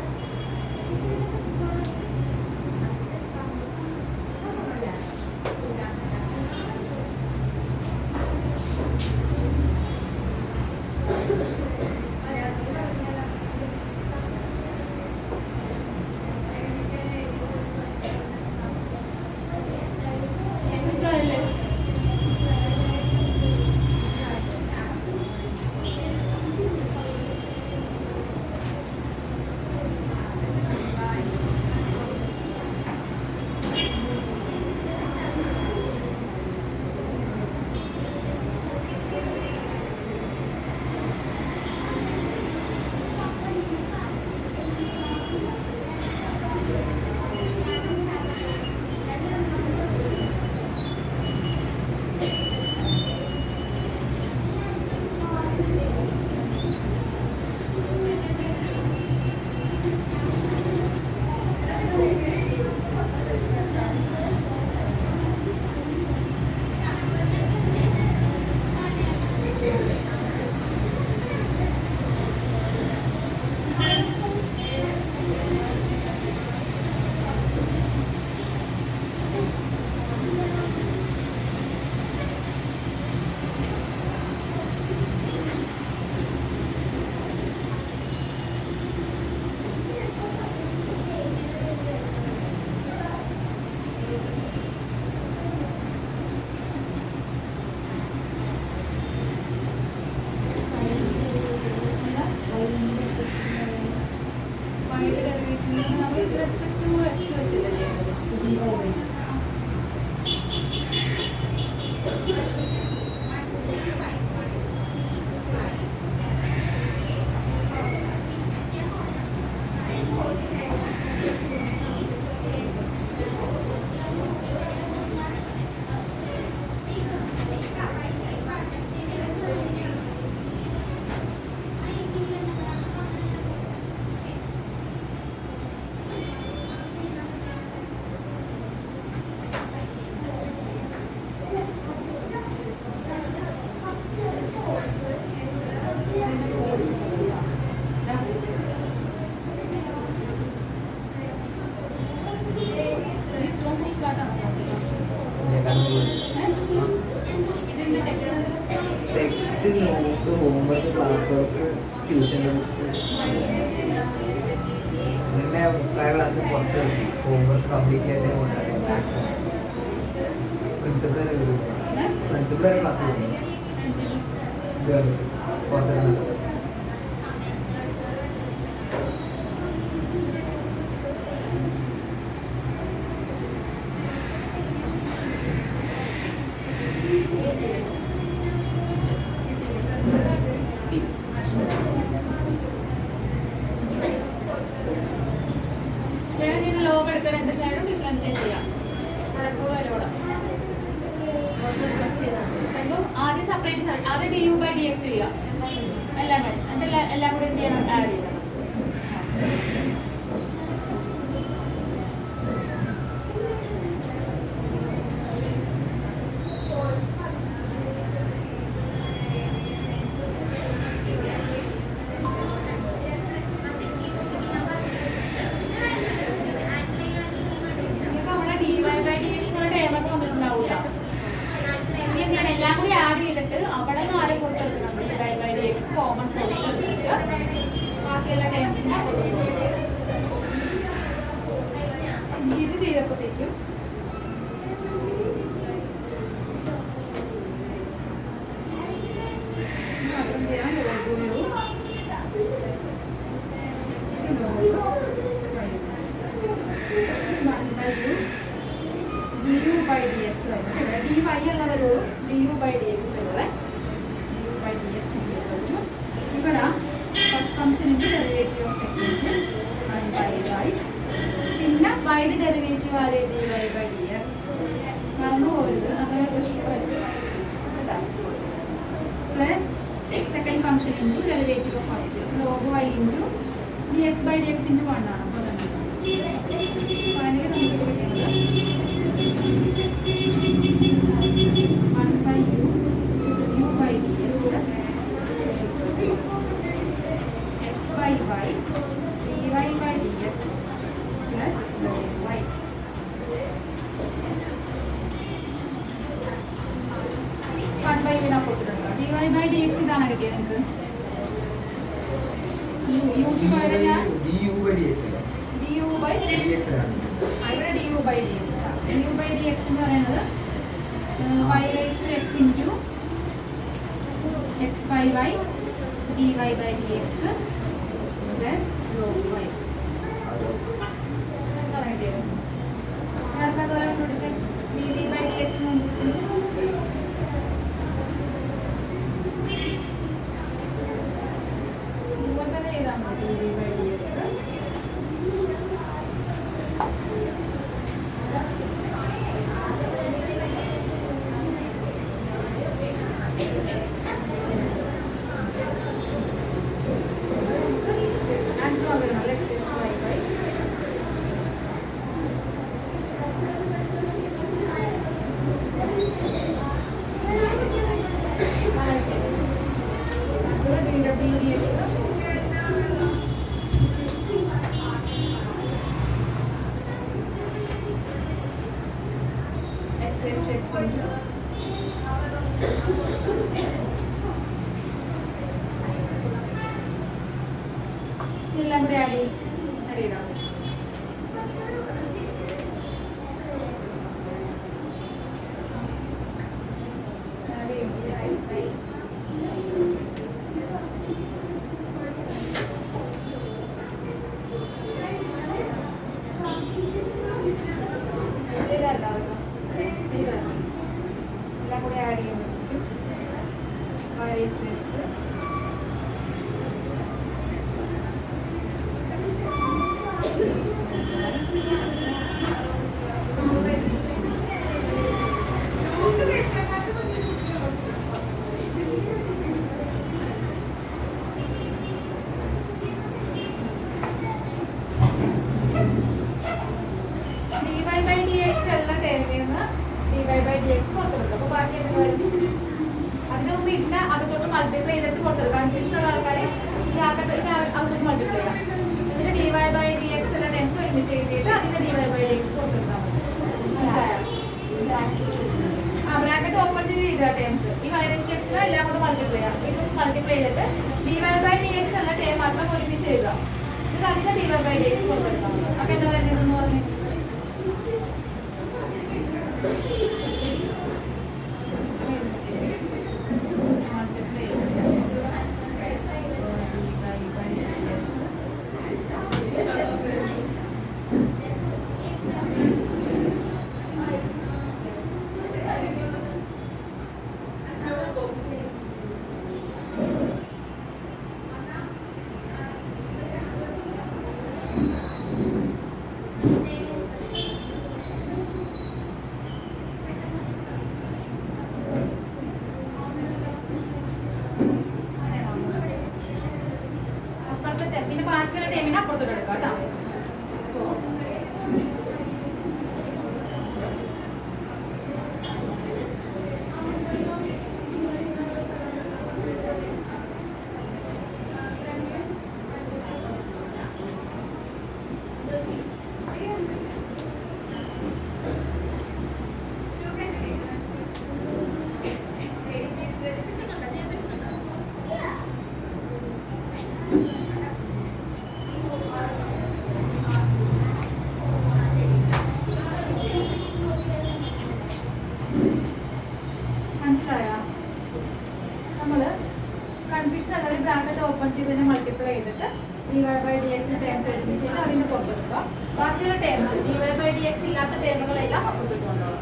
വർക്ക്, ട്യൂഷൻ ബുക്സ് അങ്ങനെ പ്രായ ക്ലാസ്സിൽ പുറത്ത് നിർത്തി ഹോംവർക്ക് കംപ്ലീറ്റ് ചെയ്യാൻ കൊണ്ടായിരുന്നു മാത്സ് പ്രിൻസിപ്പൽ വരെ ക്ലാസ് പുറത്തിരുന്നത്. ലോഗ് എടുത്ത് രണ്ട് സൈഡും ഡിഫറൻഷിയേറ്റ് ചെയ്യാം. ആദ്യം സെപ്പറേറ്റ് സൈഡ് ആദ്യം du/dx ചെയ്യുക എല്ലാം എന്നിട്ട് എല്ലാം കൂടി എന്ത് ചെയ്യണം ആഡ് ചെയ്യണം. എല്ലാം കൂടി ആഡ് ചെയ്തിട്ട് അവിടെ നിന്ന് ആരെ പുറത്തെടുക്കണം d/dx കോമൺ പുറത്തെടുത്തിട്ട് ബാക്കിയുള്ള ടേംസിനെ ഇത് ചെയ്തപ്പോഴത്തേക്കും ചെയ്യാൻ du/dx dy എന്ന വരുള്ളൂ du/dx വരുള്ളേ du/dx ഇവിടെ ഫസ്റ്റ് ഫംഗ്ഷനിന്റെ ഡെറിവേറ്റീവ് ഓഫ് സെക്കൻഡ് y പിന്നെ y-യുടെ ഡെറിവേറ്റീവ് ആരെ dy/dx മറന്നു പോകരുത് അങ്ങനെ plus second function into derivative of first log y into dx/dx into 1 ആണ്. അപ്പോൾ ഫൈനലി നമുക്ക് കിട്ടുന്നത് 1/u u/dx x/y dy/dx plus y. dy/dx ഇതാണ് കിട്ടിയത് നിങ്ങൾക്ക്. du/dx ഇവിടെ du/dx എന്ന് പറയുന്നത് y raised to x into x/y dy/dx plus log y. അടുത്തതുപോലെ കണ്ടുപിടിച്ച് dv/dx ഇതുപോലെ തന്നെ ചെയ്താൽ മതി. dv/dx എല്ലാം കൂടി ആഡ് ചെയ്യണം. എല്ലാം കൂടി ആഡ് ചെയ്യുമ്പോഴേക്കും dy/dx എല്ലാം ടേമിൽ നിന്ന് dy/dx പുറത്തെടുക്കും. അപ്പോൾ ബാക്കി എന്ത് വരും? അതിന് മുമ്പ് ഇതിനെ അകത്തോട്ട് മൾട്ടിപ്ലൈ ചെയ്തിട്ട് പുറത്തെടുക്കും. കൺഫ്യൂഷൻ ഉള്ള ആൾക്കാർ ഈ അകത്തോട്ട് മൾട്ടിപ്ലൈ ചെയ്യാം. എന്നിട്ട് dy/dx എല്ലാം ടേംസ് ഒരുമിച്ച് എഴുതിയിട്ട് അതിന്റെ dy/dx പുറത്തെടുത്താൽ മതി. മനസ്സിലായോ? ബ്രാക്കറ്റ് ബ്രാക്കറ്റ് ഓപ്പൺ ചെയ്ത ടേംസ് ഈ മൈനസ് എക്സിനെ എല്ലാം കൂടെ മൾട്ടിപ്ലൈ ചെയ്യാം. ഇത് മൾട്ടിപ്ലൈ ചെയ്തിട്ട് dy/dx എന്ന ടേം മാത്രം ഒരുമിച്ച് എഴുതുക. ഇത് അതിന്റെ dy/dx കൊടുക്കാം. അപ്പൊ എന്താ വരുന്നതെന്ന് പറഞ്ഞു പിന്നെ ബാക്കിയുള്ള ടൈമിന് അപ്പുറത്തോട്ട് എടുക്കാം കേട്ടോ. ഓപ്പൺ ചെയ്തതിനെ മൾട്ടിപ്ലൈ ചെയ്തിട്ട് dy/dx ടേംസ് എഴുതി ചെയ്ത് അതിന് പുറത്തെടുക്കുക. ബാക്കിയുള്ള ടേംസ് dy/dx ഇല്ലാത്ത ടേമുകളെല്ലാം അപ്പുറത്തേക്ക് കൊണ്ടുപോകണം.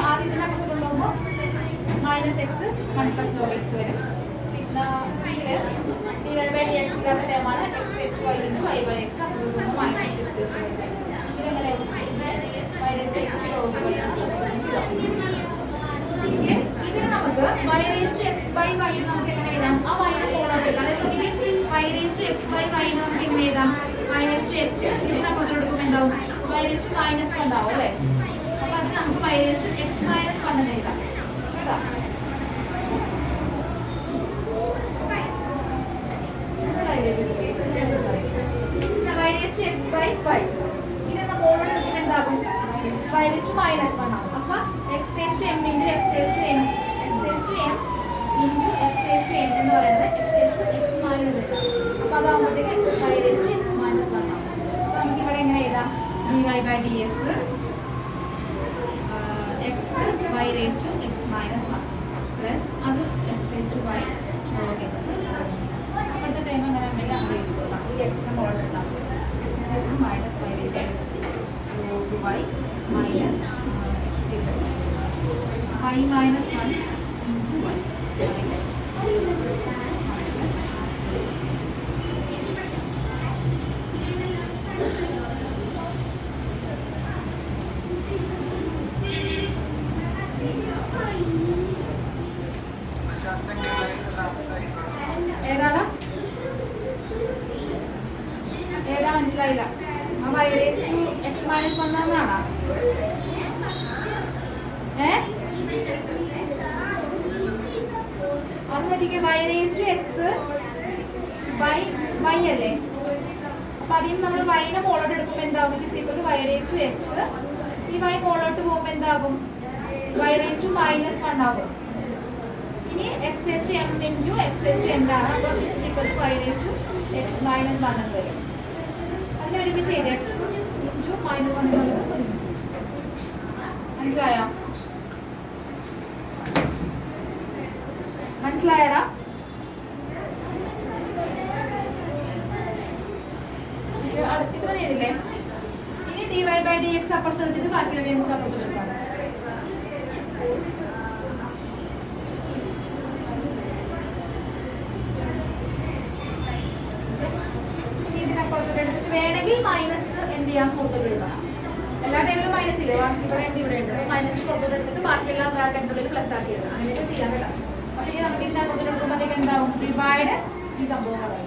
ആദ്യം ഇതിനകത്ത് കൊണ്ടുപോകുമ്പോൾ -x 1 + log x വരും. പിന്നെ dy/dx ഇല്ലാത്ത ടേമാണ് x⁻y × y/x. ഇതെങ്ങനെ -x log y ഇതിന് നമുക്ക് y/x/y നമുക്ക് എങ്ങനെ എഴുതാം? ആ y പോളായിട്ട് y/x/y നമുക്ക് എങ്ങനെ എഴുതാം? -x ഇതിനപ്പുറത്ത് എടുക്കുമ്പോൾ എന്താവും? y⁻1 ഉണ്ടാവും അല്ലേ? അപ്പൊ അത് നമുക്ക് y⁻x-1 എന്ന് എഴുതാം. y/x/y ഇതെന്ന പോളോട് എടുക്കുമ്പോൾ എന്താകും? y⁻1 ആവും. അപ്പൊ x⁻m × x⁻m എന്ന് പറയുന്നത് x⁻x−1. അപ്പൊ അതാകുമ്പോഴത്തേക്ക് y⁻x−1 ആവും. അപ്പൊ നമുക്ക് ഇവിടെ എങ്ങനെ എഴുതാം? dy/dx x y⁻x−1 പ്ലസ് അത് x⁻y log x. അപ്പോഴത്തെ ടൈം എങ്ങനെ ഉണ്ടെങ്കിൽ അങ്ങനെ എഴുതിക്കൊള്ളാം. ഈ എക്സിനെ മുകളിലിട്ടാൽ -y⁻x log y minus y-1 into y. ഏതാ മനസ്സിലായില്ല? y⁻x−1 എന്നാണോ? അന്നൊരിക്കൽ y⁻x y അല്ലേ? അപ്പൊ അതിന് നമ്മൾ y-നെ മോളോട്ട് എടുക്കുമ്പോൾ എന്താകും? y⁻x. ഈ y മോളോട്ട് പോകുമ്പോൾ എന്താകും? y⁻−1 ആകും. ഇനി x⁻m × x⁻n ആണ്. അപ്പൊ y⁻x−1 എന്ന് വരും. അതിനെ ഒരുമിച്ച് ചെയ്ത് x × -1 ഒരുമിച്ച്. മനസ്സിലായോ? മനസ്സിലായടാ? ഇത്ര ചെയ്തില്ലേ? ഇനി dy/dx അപ്പുറത്ത് എടുത്തിട്ട് ബാക്കിയുള്ള ടേംസ് അപ്പുറത്ത് എടുക്കാം. ഇതിനപ്പുറത്തോട്ട് എടുത്തിട്ട് വേണമെങ്കിൽ മൈനസ് എന്ത് ചെയ്യാം? പുറത്തോട്ട് എടുക്കണം. എല്ലാ ടൈമിലും മൈനസ് ഇല്ലേ? ഇവിടെ ഉണ്ട്, ഇവിടെ ഉണ്ട്. മൈനസ് പുറത്തോട്ട് എടുത്തിട്ട് ബാക്കിയെല്ലാം ബ്രാക്കറ്റിനുള്ളിൽ പ്ലസ് ആക്കി എടുക്കണം. അങ്ങനെയൊക്കെ ചെയ്യാൻ കേട്ടോ. അപ്പൊ ഇനി നമുക്ക് ഇതിനെ പുറത്തോട്ട് എടുക്കുമ്പോഴത്തേക്ക് എന്താവും? ഡിവൈഡ് ഈ സംഭവം പറയും.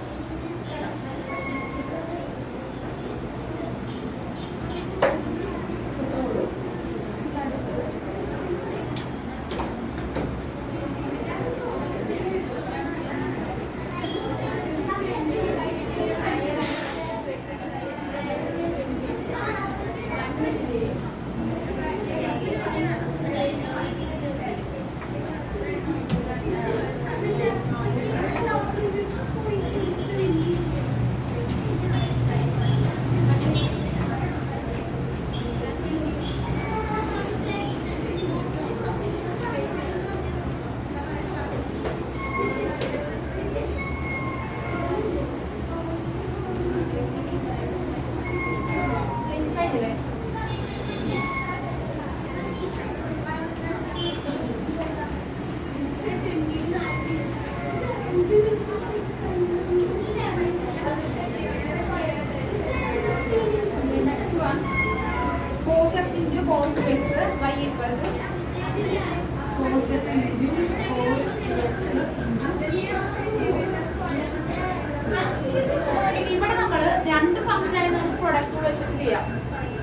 പ്രോഡക്റ്റ് റൂൾ വെച്ചിട്ട് ചെയ്യാം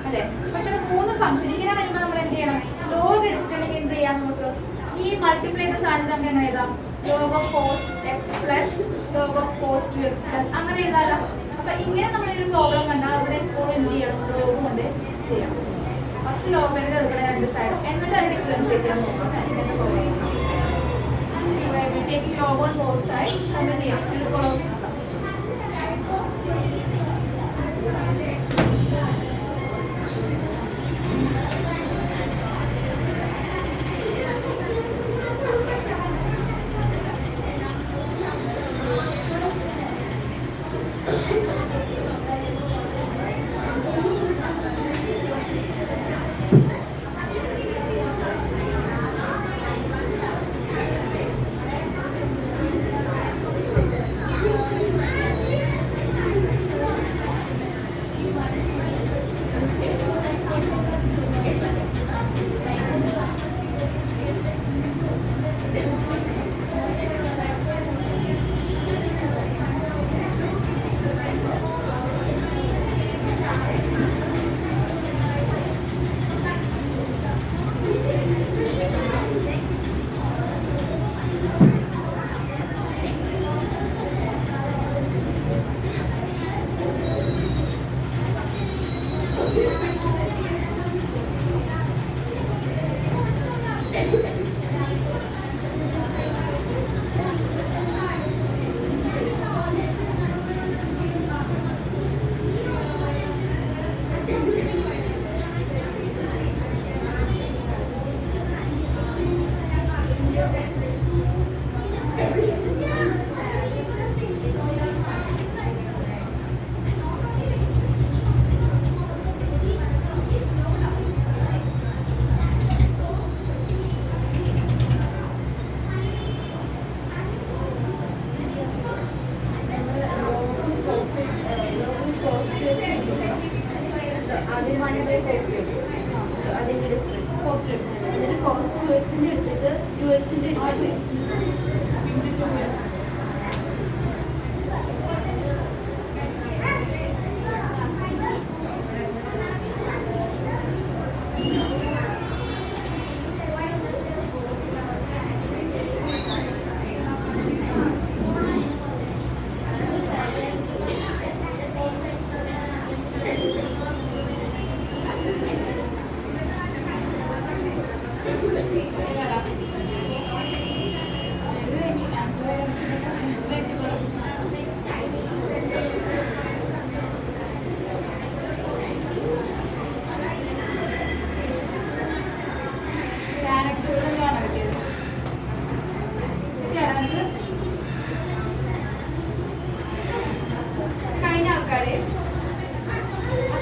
അല്ലേ? പക്ഷെ 3 ഫംഗ്ഷൻ ഇങ്ങനെ വരുമ്പോൾ നമ്മൾ എന്ത് ചെയ്യണം? ലോഗ് എടുത്തിട്ടുണ്ടെങ്കിൽ എന്ത് ചെയ്യാം? നമുക്ക് ഈ മൾട്ടിപ്ലൈ ചെയ്ത സാധനം നമുക്ക് എങ്ങനെ എഴുതാം? log of cos x plus log of cos 2x plus അങ്ങനെ എഴുതാലോ. അപ്പൊ ഇങ്ങനെ നമ്മൾ ഒരു പ്രോബ്ലം കണ്ടാൽ അവിടെ എപ്പോഴും എന്ത് ചെയ്യണം? ലോഗ് കൊണ്ട് ചെയ്യാം. ഫസ്റ്റ് ലോഗ് എടുക്കണം 2 സൈഡ്, എന്നിട്ട് അത് ഡിഫറൻഷിയേറ്റ് ചെയ്യാൻ നോക്കാം. Taking log on both sides നമ്മൾ ചെയ്യാം.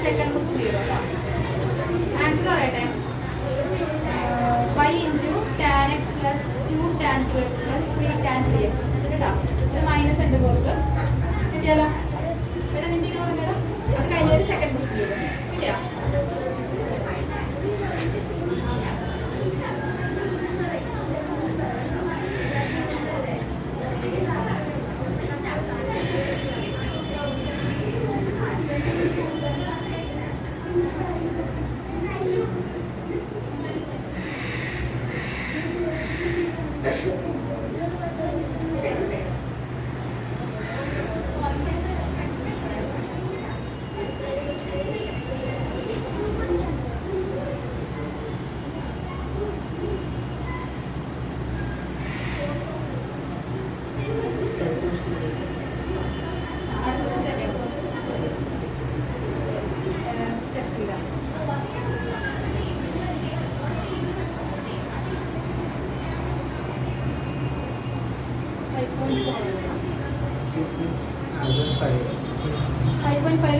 സെക്കൻഡ് ക്വസ്റ്റ്യൻ ചെയ്തോളാം. ആൻസർ പറയട്ടെ. y into tan x plus 2 tan 2x plus 3 tan 3x കേട്ടോ. ഒരു മൈനസ് ഉണ്ട് പുറത്ത് കിട്ടിയാലോ? ഇവിടെ നിന്റെ കേട്ടോ. അത് കഴിഞ്ഞ ഒരു സെക്കൻഡ് ക്വസ്റ്റ്യൻ ചെയ്തു കിട്ടിയാ?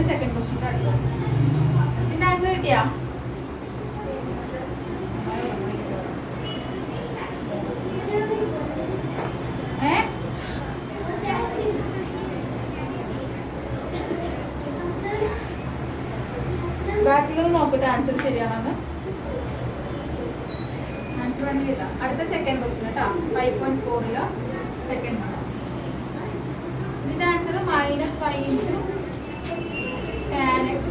സെക്കൻഡ് ക്വസ്റ്റ്യൻ ഇതിന്റെ ആൻസർ കിട്ടിയാ? ബാക്കിയുള്ളത് നോക്കിട്ട് ആൻസർ ശരിയാണെന്ന്. ആൻസർ വേണമെങ്കിൽ ഇതാ അടുത്ത സെക്കൻഡ് ക്വസ്റ്റ്യൻ കേട്ടോ. 5.4 സെക്കൻഡ് ആണ്. ഇതിന്റെ answer -5 into tan x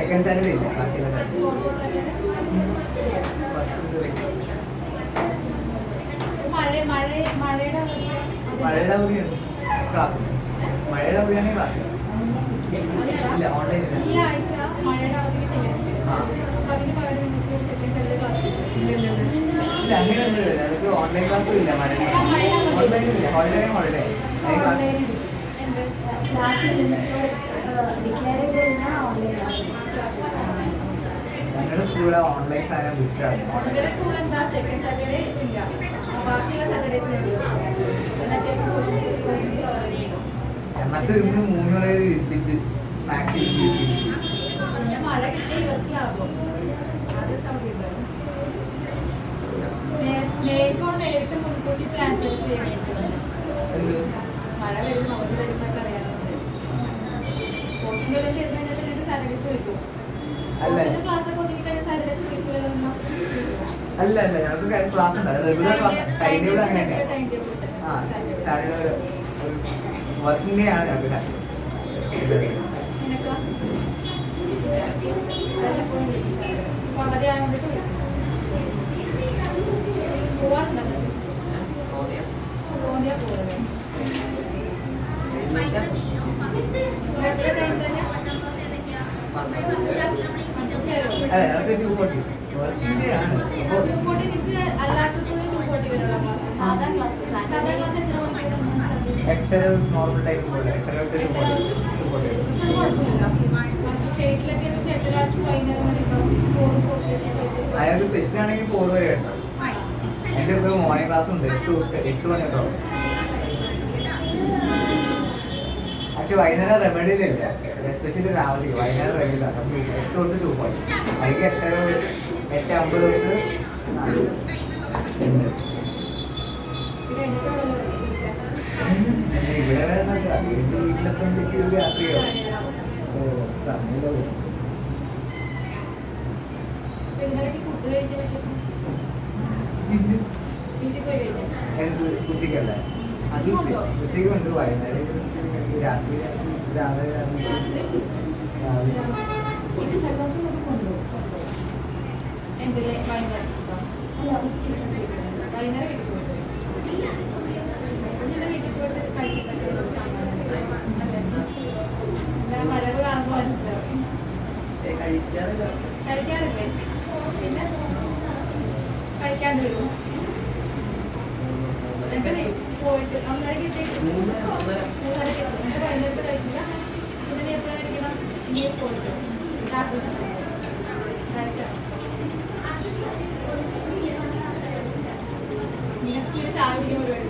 second Saturday ഇല്ല, ബാക്കിയുള്ള സാറ്റർഡേ. മഴയുടെ അവധിയാണ് ക്ലാസ്. മഴയുടെ അവധിയാണെങ്കിൽ ക്ലാസ് ഇല്ല, ഓൺലൈൻ ഇല്ല. ഈ ആഴ്ച മഴയുടെ അവധി കിട്ടില്ലേ? അപ്പൊ അതിന് പകരം നിങ്ങൾക്ക് സെക്കൻഡ് സാറ്റർഡേ ക്ലാസ് ഇല്ല, അങ്ങനെയൊന്നും ഇല്ല. ഞങ്ങൾക്ക് ഓൺലൈൻ ക്ലാസ്സും ഇല്ല. മഴ ഓൺലൈൻ ഇല്ല, ഹോളിഡേ ഹോളിഡേ ക്ലാസ്. ഞങ്ങളുടെ സ്കൂളിലെ ഓൺലൈൻ സാധനം വിട്ടാണ്. നിങ്ങളുടെ സ്കൂൾ എന്താ സെക്കൻഡ് സാറ്റർഡേ ഇല്ല, ബാക്കിയുള്ള സാറ്റർഡേസിനുണ്ട്. എന്നിട്ട് ഇന്ന് 3 വരെ ഇരുത്തിച്ച് മാക്സിമം ഞാൻ മഴ കിട്ടി ഇവർക്കാകും ആദ്യം സൗകര്യം മേൽക്കോട് നേരിട്ട് മുൻകൂട്ടി പ്ലാൻ ചെയ്ത് മഴ വരും, നമുക്ക് വരുന്നൊക്കെ അറിയാറുണ്ട്. പോർഷനെല്ലാം തീർന്നതിനൊക്കെ നിങ്ങൾക്ക് സാറ്റർഡേസ് വിളിക്കും. പോർഷന്റെ ക്ലാസ് ഒക്കെ ഒതുക്കി കഴിഞ്ഞാൽ സാറ്റർഡേസ് വിളിക്കില്ലല്ലോ. അല്ല അല്ല, ഞങ്ങൾക്ക് ക്ലാസ് ഉണ്ട്, റെഗുലർ ക്ലാസ്. ടൈം ടേബിൾ അങ്ങനെയൊക്കെ. ആ സാറ്റർഡേ വർക്കിംഗ് ഡേ ആണ് ഞങ്ങൾക്ക് സാറ്റർഡേ. അതെ, ഞങ്ങൾക്ക് 240 വർക്കിംഗ് ഡേ ആണ്. എട്ടര നോർമൽ ടൈം പോലെ, 8:30 അയാൾക്ക് സ്പെഷ്യൽ ആണെങ്കിൽ 4 വരെ ഉണ്ടാവും. എൻ്റെ ഇപ്പോൾ മോർണിംഗ് ക്ലാസ് ഉണ്ട്, 8 മണിയൊക്കെ. പക്ഷെ വൈകുന്നേരം റെമഡിയിലില്ല, എസ്പെഷ്യലി രാവിലെ. വൈകുന്നേരം റെമഡിയില്ല. 8 തൊട്ട് 2:40. വൈകി 8:50 ഇവിടെ വരണല്ല, വീട്ടിലൊക്കെ എന്തൊക്കെയോ രാത്രിയോ സമയം എന്ത് ഉച്ചക്കല്ല, അത് ഉച്ചയ്ക്ക് ഉണ്ട്. വൈകുന്നേരം രാത്രി രാവിലെ കഴിക്കാറില്ലേ? പിന്നെ കഴിക്കാണ്ട് വരും. പോയിട്ട് 1:30 കിട്ടിയിട്ട് 3:30 വൈകുന്നേരത്ത് കഴിക്കില്ല. ഇതിന് എപ്പോഴാണ് കഴിക്കണം? ഇനി പോയിട്ട് നിനക്ക് ചായ കുടിക്കാൻ പരിപാടി.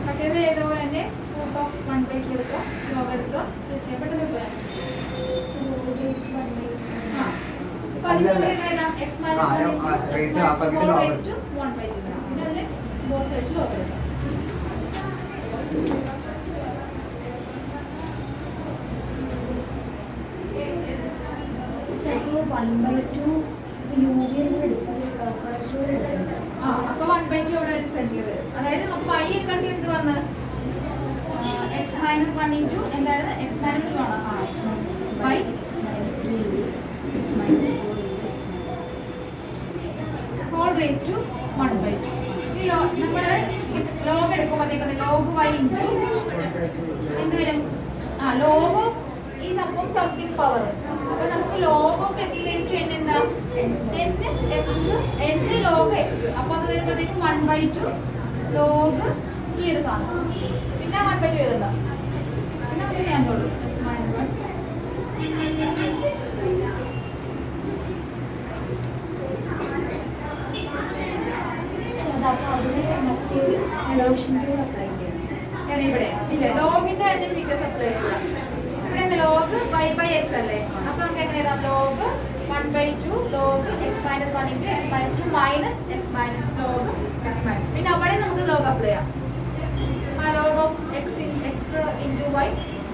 മറ്റേത് ഏതുപോലെ തന്നെ റൂട്ട് ഓഫ് 1/2 കൊടുക്കുക, ലോഗ് എടുക്കുക, സ്പ്ലിറ്റ് ചെയ്യാൻ പെട്ടെന്ന് പോയാൽ പിന്നെ അതിന് ബോത്ത് സൈഡ്സ് ലോഗ് എടുക്കുക. അപ്പൊ 1/2 അവിടെ ഫ്രണ്ടിൽ വരും. അതായത് നമുക്ക് y എക്കാണ്ട് എന്ത് വന്ന് x-1 ഇൻറ്റു എന്തായിരുന്നു? x-2 ആണ്. y whole raise to 1/2. ഈ നമ്മൾ ലോഗ് എടുക്കുമ്പോഴത്തേക്ക് ലോഗ് y ഇൻറ്റു എന്ത് വരും? ലോഗ് ഓഫ് ഈ സംഭവം സംതിങ് പവർ. അപ്പൊ നമുക്ക് log of x raise to n എന്താ? n log x. അപ്പൊ അത് വരുമ്പോഴത്തേക്കും 1/2 ലോഗ് ഈ ഒരു സാധനം. പിന്നെ 1/2 എഴുതണ്ട. പിന്നെ നമുക്ക് ഞാൻ തോന്നും ഇവിടെ ഇല്ല ലോഗിന്റെ ഫിഗേഴ്സ് അപ്ലൈ ചെയ്യില്ല. ഇവിടെ ലോഗ് y/x അല്ലേ? അപ്പൊ നമുക്ക് എങ്ങനെ എഴുതാം? Log 1/2 log x minus 1 into x minus 2 minus x minus log x minus. പിന്നെ അവിടെ നമുക്ക് log അപ്ലൈ ചെയ്യാം. ആ log of x into y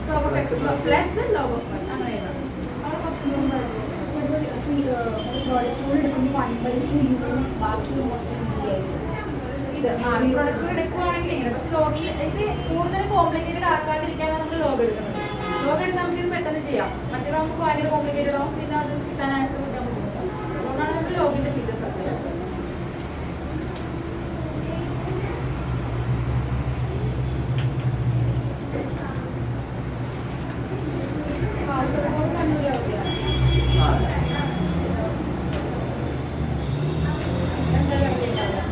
log of x plus log of y അങ്ങനെ എഴുതാം. അവിടെ ക്വസ്റ്റ്യൻ ഇത് പ്രോഡക്റ്റ് എടുക്കുകയാണെങ്കിൽ ഇങ്ങനെ പക്ഷെ ലോഗിൽ ഇത് കൂടുതൽ കോംപ്ലിക്കേറ്റഡ് ആക്കാണ്ടിരിക്കാനാണ് നമ്മൾ ലോഗ് എടുക്കുന്നത്. ലോഗ് എടുത്താൽ നമുക്ക് ഇത് പെട്ടെന്ന് ചെയ്യാം. മറ്റേ നമുക്ക് ഭയങ്കര കോംപ്ലിക്കേറ്റഡ് ആവും, പിന്നെ അത് കിട്ടാൻ ആൻസർ കിട്ടാൻ ബുദ്ധിമുട്ടാണ്. അതുകൊണ്ടാണ് നമ്മൾ ലോഗിന്റെ ഫീച്ചേഴ്സ് അപ്ലൈ ചെയ്യുന്നത്. കാസർഗോഡ് കണ്ണൂർ എവിടെയാണ്? എന്തായാലും അവിടെ ഉണ്ടാവില്ല.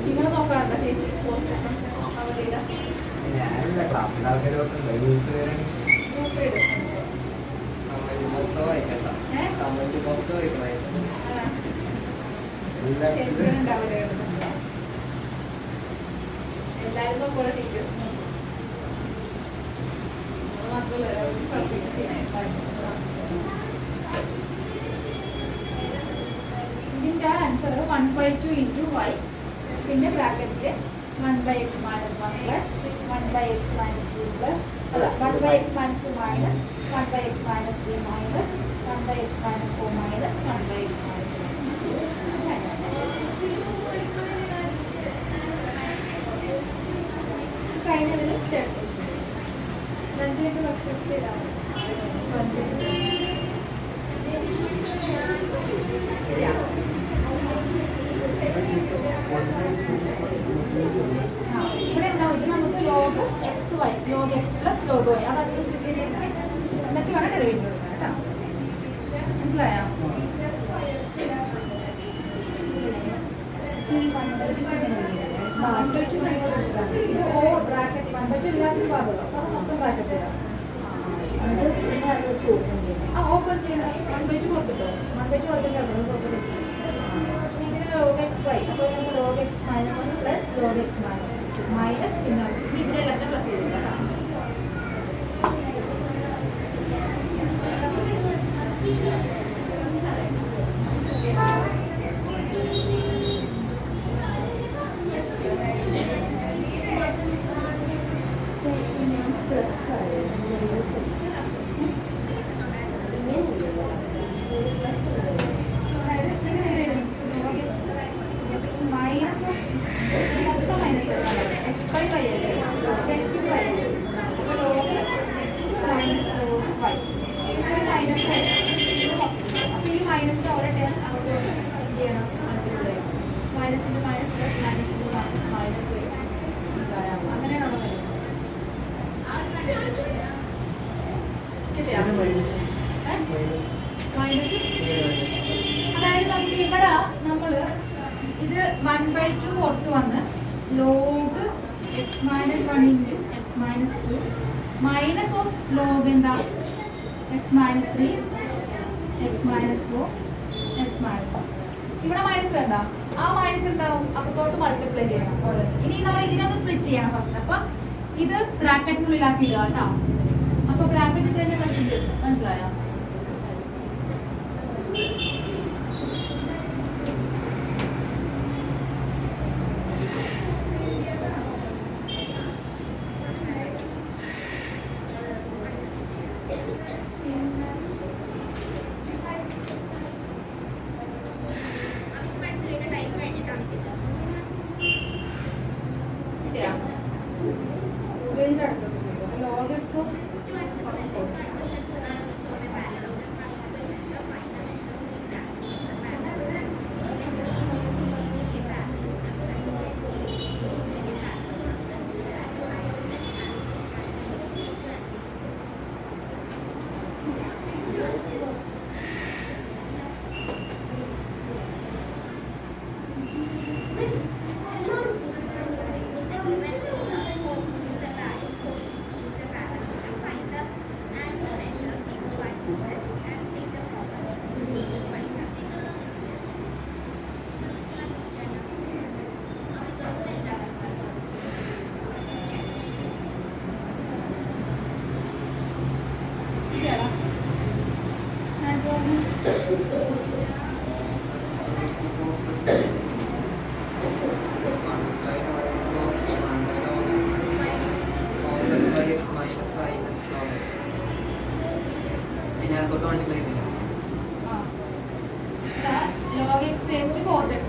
നിങ്ങൾ നോക്കാറുണ്ടോ ചേച്ചി പോസ്റ്റ് ഒക്കെ അവരുടെ ഞാനില്ല ക്ലാസ്സിൽ ആൾക്കാരൊക്കെ വീട്ടുകാരെ ഗ്രൂപ്പ് ഇടും. ടെൻഷൻ ഉണ്ടാവില്ല എല്ലാവരും പോലെ ടീച്ചേഴ്സ് ഇതിൻ്റെ ആൻസർ 1/2 into y പിന്നെ ബ്രാക്കറ്റിൽ 1/x minus 1 plus 1/x minus 2 plus അല്ല 1/x minus 2 minus 1/x minus 3 minus 1/x minus 4 minus 1/x minus 1. കഴിഞ്ഞതിൽ തേർഡ് ക്വസ്റ്റ്യൻ രഞ്ജനക്ക് എക്സ്പെക്ട് ചെയ്താൽ ശരിയാണ്. ഇവിടെ എന്താ ഇത് നമുക്ക് log x y log x plus log y അത് അതിൽ എന്നിട്ട് വേണം ഡെറിവേറ്റീവ് എടുക്കാൻ കേട്ടോ. മനസ്സിലായോ? ഇത് ഓ ബ്രാക്കറ്റ് 1/2 എല്ലാത്തിനും പാടുള്ളൂ. അപ്പോൾ മൊത്തം ബ്രാക്കറ്റ് തരാം. ആ ഓപ്പൺ ചെയ്യണം. 1/2 കൊടുത്തിട്ടോ 1/2 കൊടുത്തിട്ടുണ്ടോ ഇതിന് ലോഗ് എക്സ് വൈ അപ്പോൾ നമുക്ക് log x minus 1 plus log x minus 2 minus പിന്നെ ഇതിനെല്ലാം പ്ലസ് ചെയ്തില്ല കേട്ടോ. അതായത് നമുക്ക് ഇവിടെ നമ്മള് ഇത് 1/2 പുറത്ത് വന്ന് log x minus 1 into x minus 2 minus of log എന്താ x minus 3 x minus 4 x minus 1 ഇവിടെ മൈനസ് വേണ്ട ആ മൈനസ് എന്താവും അപ്പത്തോട്ട് മൾട്ടിപ്ലൈ ചെയ്യണം ഓരോന്ന്. ഇനി നമ്മൾ ഇതിനൊന്ന് സ്പ്ലിറ്റ് ചെയ്യണം ഫസ്റ്റ്. അപ്പൊ ഇത് ബ്രാക്കറ്റിനുള്ളിലാക്കി ഇടുക കേട്ടോ. അപ്പൊ ബ്രാക്കറ്റിൽ തന്നെ പ്രശ്നം തീർക്കും. മനസ്സിലായോ? Log x of കൊടുക്കാൻ മൾട്ടിപ്ലൈ ചെയ്തില്ല. log x raised to cos x.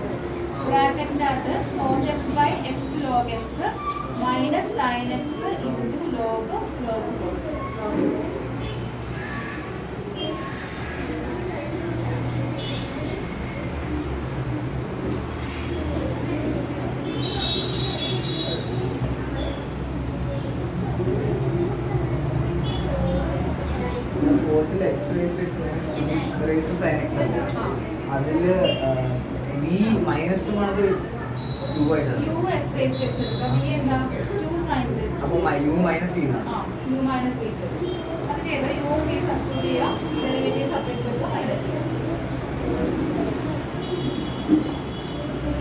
ബ്രാക്കറ്റിന്റെ അകത്ത് cos x by x log x minus sin x into log cos x. ഫോർത്തിൽ x raise to x raise to sine x ഉണ്ട്. അതിൽ v minus two ആണത് two ആയിട്ടാണ്. u x raised to x എടുക്കുക. v എന്താ 2 sin raised to. അപ്പോൾ U minus V എന്നാണ്. u minus v. അത് ചെയ്ത് u v സബ്സ്റ്റിറ്റ്യൂട്ട് ചെയ്യുക. ഡെറിവേറ്റീവ് സെപ്പറേറ്റ് ചെയ്യുക. മൈനസ് ചെയ്യുക.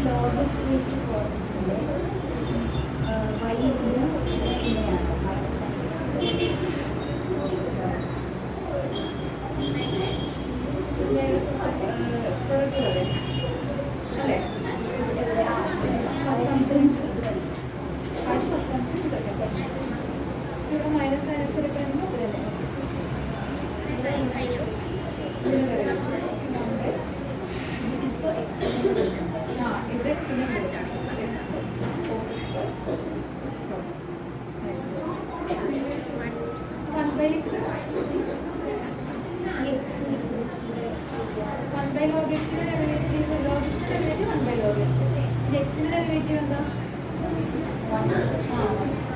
log x raised to cos x ഉണ്ട്. y ഇങ്ങനെയാണ് minus sin x. പ്രൊഡക്റ്റ് വരെ അല്ലേ? First function first function second function ഇവിടെ മൈനസ് മൈനസ് എടുക്കുകയാണെങ്കിൽ അത് തന്നെ ഇപ്പോൾ x ഇവിടെ എക്സിനെ x cos x one by x one by log എക്സിന്റെ ഡെറിവേറ്റീവ് ലോഗ് എക്സിന്റെ derivative one by log x. എക്സിന്റെ ഡെറിവേറ്റീവ് എന്താ?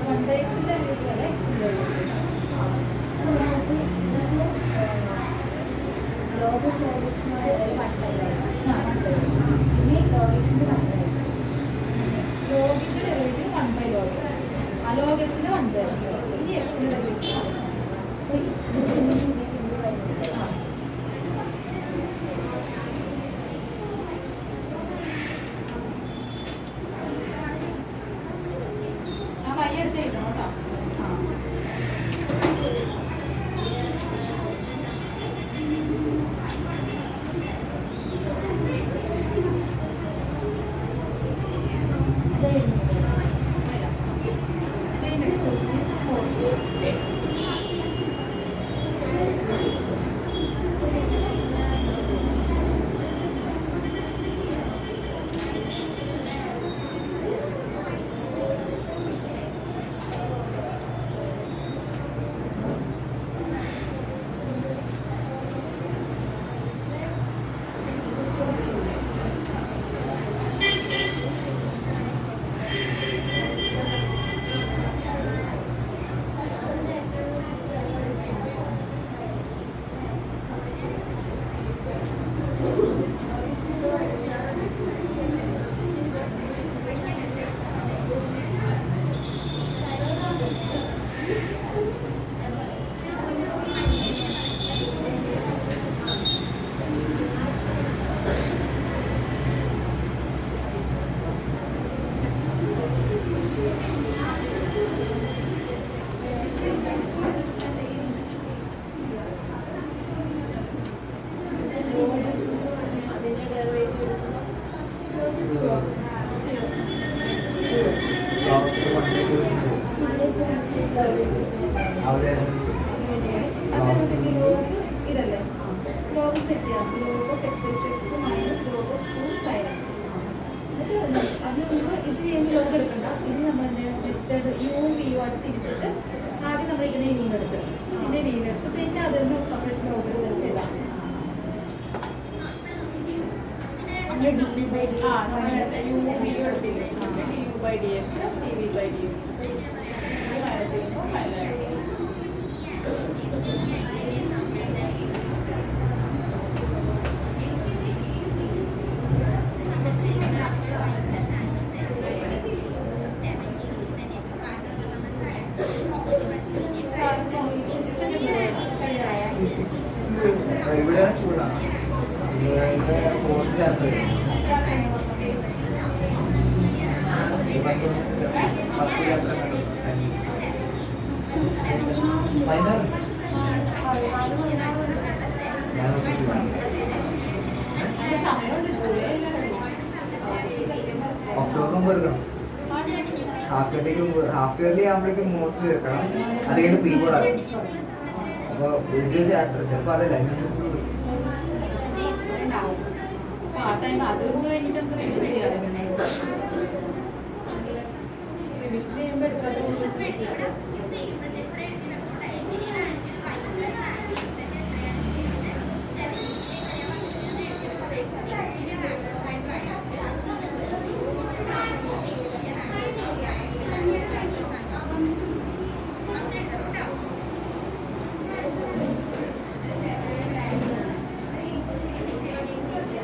വൺ ബൈ എക്സിന്റെ ഡെറിവേറ്റീവ് അല്ല എക്സിന്റെ derivative. log of log x എന്ന് പറയുന്നത് 1 by log x. പിന്നെ log x ന്റെ 1 by x. ലോഗിന്റെ derivative one by log x. ആ ലോഗ് എക്സിന്റെ വൺ ബൈ എക്സ്. ഇനി എക്സിന്റെ ഡെറിവേറ്റീവ് അപ്പോൾ just ഇങ്ങനെ ആ വൈ എടുത്ത് എഴുതണം കേട്ടോ. Next question 4. അവിടെ ഇതല്ലേ ലോഗ് തെറ്റിയാണ്. Log of x raised to x minus log of 2 sin x. എന്നിട്ട് അതിന് മുമ്പ് ഇത് ചെയ്യുമ്പോൾ ലോഗ് എടുക്കണ്ട. ഇത് നമ്മൾ മെത്തേഡ് യുവും വിയും ആയിട്ട് തിരിച്ചിട്ട് ആദ്യം നമ്മൾ ഇതിനെ വീണ്ടെടുത്ത് പിന്നെ വീണ്ടെടുത്ത് പിന്നെ അതിൽ നിന്ന് സെപ്പറേറ്റ് ലോഗ് എടുത്ത് എഴുതാം. അങ്ങനെ d by dx യുവും വിയും എടുത്തില്ലേ d u by d x d v by d x minus ചെയ്യുമ്പോൾ മൈനസ് ഇവിടെ സ്കൂളാണ്. ഫോർത്ത് ചാപ്റ്റർ മൈനർ സമയമുണ്ട് ജൂലൈ ഒക്ടോബർ മുമ്പ് എടുക്കണം. ഹാഫ് ഇയർലി ആകുമ്പോഴേക്കും മോസ്റ്റ്ലി എടുക്കണം. അത് കഴിഞ്ഞ് പ്രീ ബോർഡ് ആകും. അപ്പോൾ ഒരു ചാപ്റ്റർ ചിലപ്പോൾ അതല്ല ഇതൊന്ന് ചെയ്തിട്ടുണ്ടാവും. അപ്പൊ ആ ടൈം അത് കഴിഞ്ഞിട്ട് നമുക്ക് റിവിഷൻ ചെയ്യാതെ റിവിഷൻ ചെയ്യുമ്പോൾ എടുക്കാത്ത ഇവിടെ ഇത് ചെയ്യുമ്പോഴത്തേക്കും ഇവിടെ എഴുതിയിട്ടുണ്ട്. എങ്ങനെയാണ് y plus angle z എത്രയാണ്? 7 എങ്ങനെയാ വന്നിരിക്കുന്നത് എഴുതിയിട്ടുണ്ട്. Exterior angle of a triangle is equal to sum of exterior angles of triangle and triangles and angles. അങ്ങനെ എഴുതണം കേട്ടോ.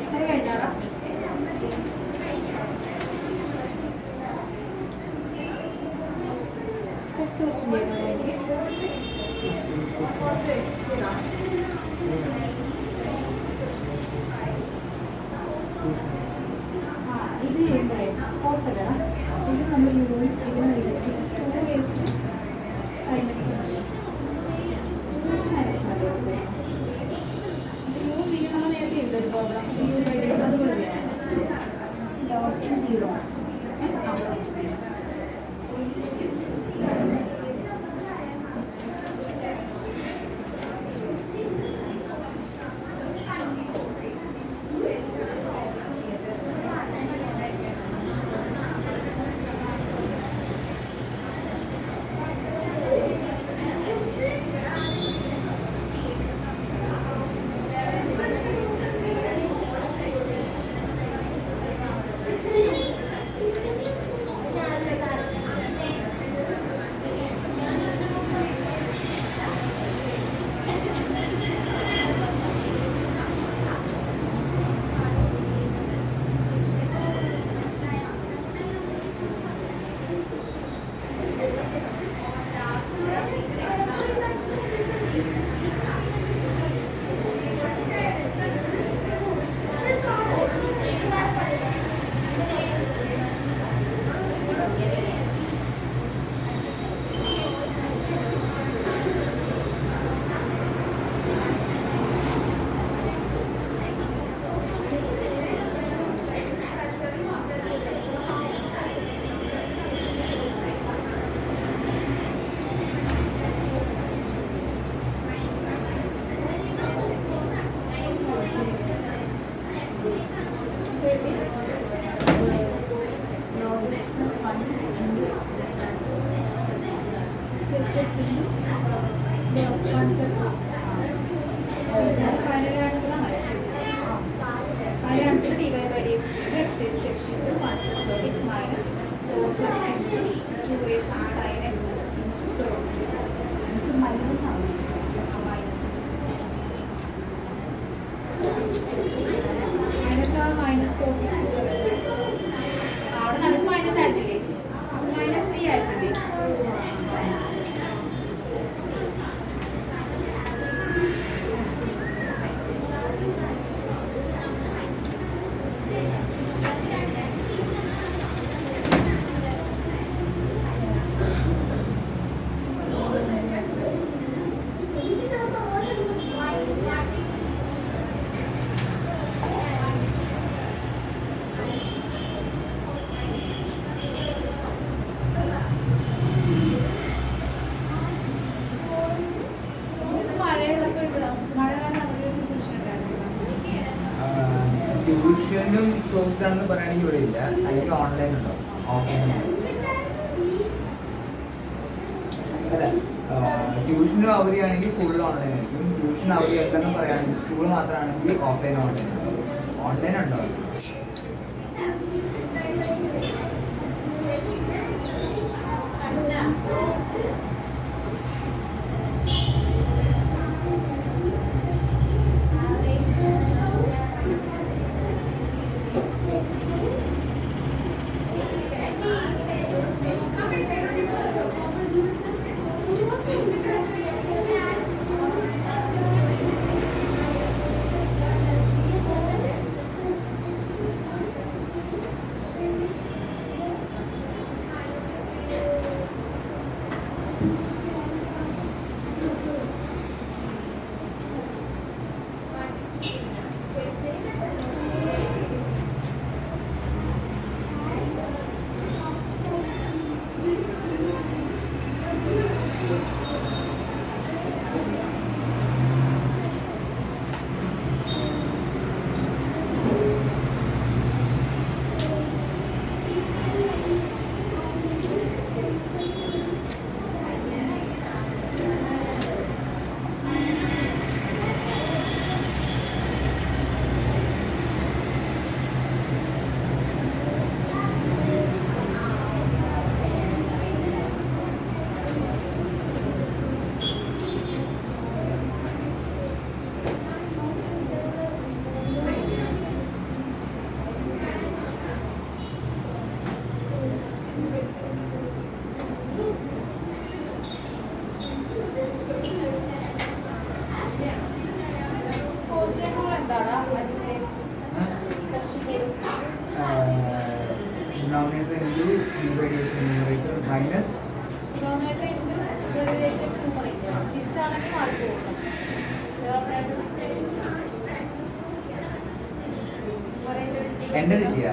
അത് കഴിഞ്ഞാടാ ഫിഫ്ത്ത് ക്വസ്റ്റ്യൻ ചെയ്യണമെങ്കിൽ ഇത് ചെയ്യുമ്പോഴേ ഓർത്തല്ല ഇത് നമ്മൾ യൂണിറ്റ് ഇതിന് two waste sinus u v നമ്മൾ നേരത്തെ ഉണ്ട് ഒരു പ്രോബ്ലം യു ബൈഡേസ് അതുപോലെ ചെയ്യാം Log to 0. Log x plus 1 into x plus 1. X plus into Log 1 plus 1. Final answer ആണ് final answer d y by d x raise to x into 1 plus log x minus cos x into 2 raise to sine x into Answer minus ആണ്. Plus minus minus ആ minus cos x അവിടെ നടുക്ക് minus ആയിട്ടില്ലേ minus V ആയിട്ടില്ലേ മഴയുള്ളപ്പോൾ ഇവിടെ മഴ കാരണം അവർക്ക് വെച്ച് കുറിച്ചിട്ടുണ്ടായിരുന്നു ട്യൂഷനും ക്ലോസ്ഡ് ആണെന്ന് പറയുകയാണെങ്കിൽ ഇവിടെ ഇല്ല, അല്ലെങ്കിൽ ഓൺലൈൻ ഉണ്ടോ ഓഫ്ലൈൻ അല്ല. ട്യൂഷനും അവധിയാണെങ്കിൽ ഫുൾ ഓൺലൈൻ ആയിരിക്കും. ട്യൂഷൻ അവധിയാക്കാന്ന് പറയുകയാണെങ്കിൽ സ്കൂൾ മാത്രമാണെങ്കിൽ ഓഫ്ലൈൻ ഓൺലൈൻ ഓൺലൈൻ ഉണ്ടോ? Minus denominator into derivative 2y. തിരിച്ചാണെങ്കിൽ മാർക്ക് കൊടുക്കണം. എൻ്റെ തെറ്റിയ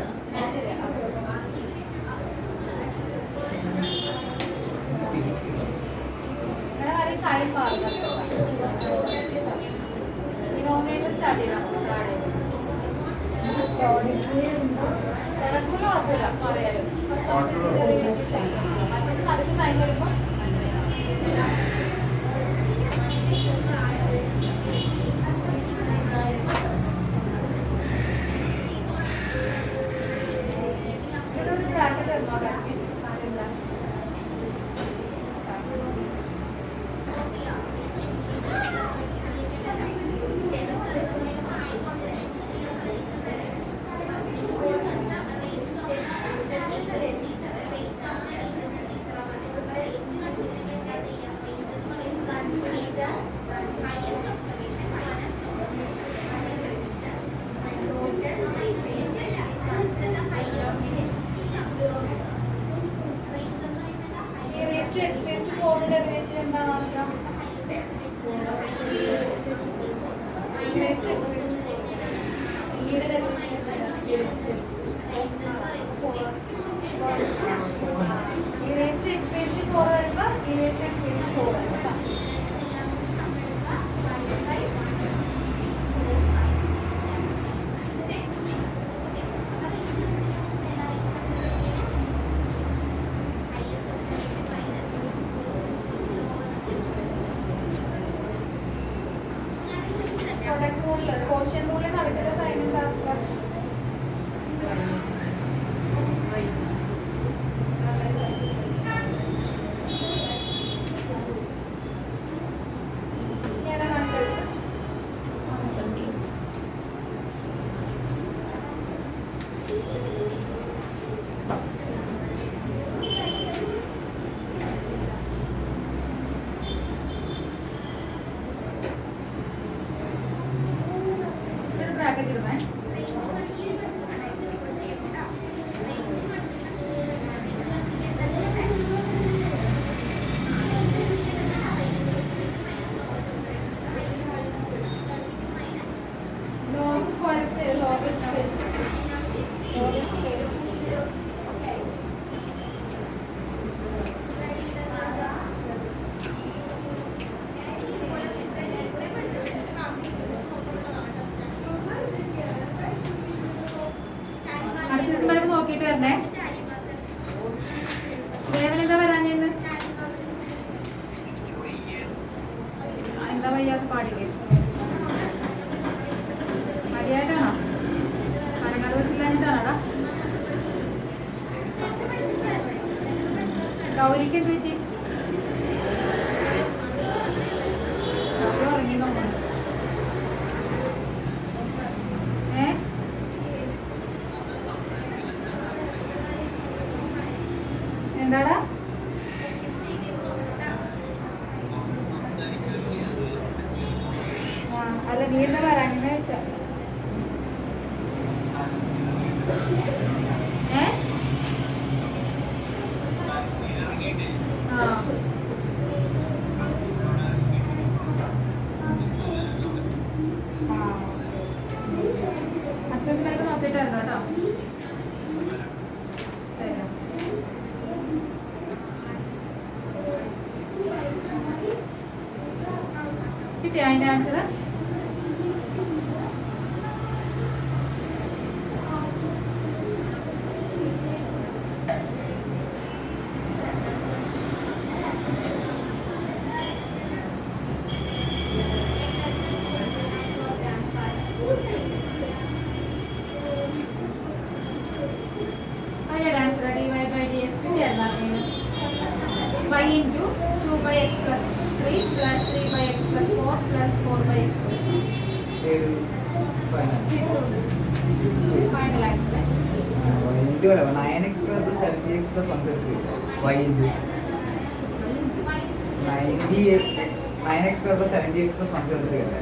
സൈൻ മാർക്ക് ഡിനോമിനേറ്റർ സ്റ്റാർട്ട് ചെയ്യണം. കുഴപ്പമില്ല പറയാലും നടുക്ക് സൈൻ വരുമ്പോൾ ബ്രാക്കറ്റ് തന്നോ. എന്താണ് ആവശ്യം? കോഷ്യൻ റൂളിൽ നടക്കുന്ന സൈൻ എന്താ? Bracket ഇടുന്നേ. log square is there, log x raised to log x raised to അടുത്ത ദിവസം വരെ നോക്കിയിട്ട് വരണേ. ദേവനെന്താ വരാൻ ചെയ്യുന്നത്? എന്താ വയ്യാത്ത പാടില്ലേ? മടിയായിട്ടാണോ? പരങ്ങാട് ബസ്സിലാഞ്ഞിട്ടാണോടാ? ഗൗരിക്ക് എന്ത് പറ്റി? ഗൗരി ഉറങ്ങി നോക്കണം. എന്താടാ? അല്ല നീ എന്താ പറയാങ്ങനെ വെച്ചാ? അത്യാവശ്യം നോക്കിയിട്ടായിരുന്നു കേട്ടോ. ശരി, കിട്ടിയ അതിന്റെ answer? y into 2 by x plus 3 plus 3 by x plus 4 plus 4 by x plus 4. Final answer. into 9x square plus 70x plus 133. Y into 9x square plus 70x plus 133 അല്ലേ?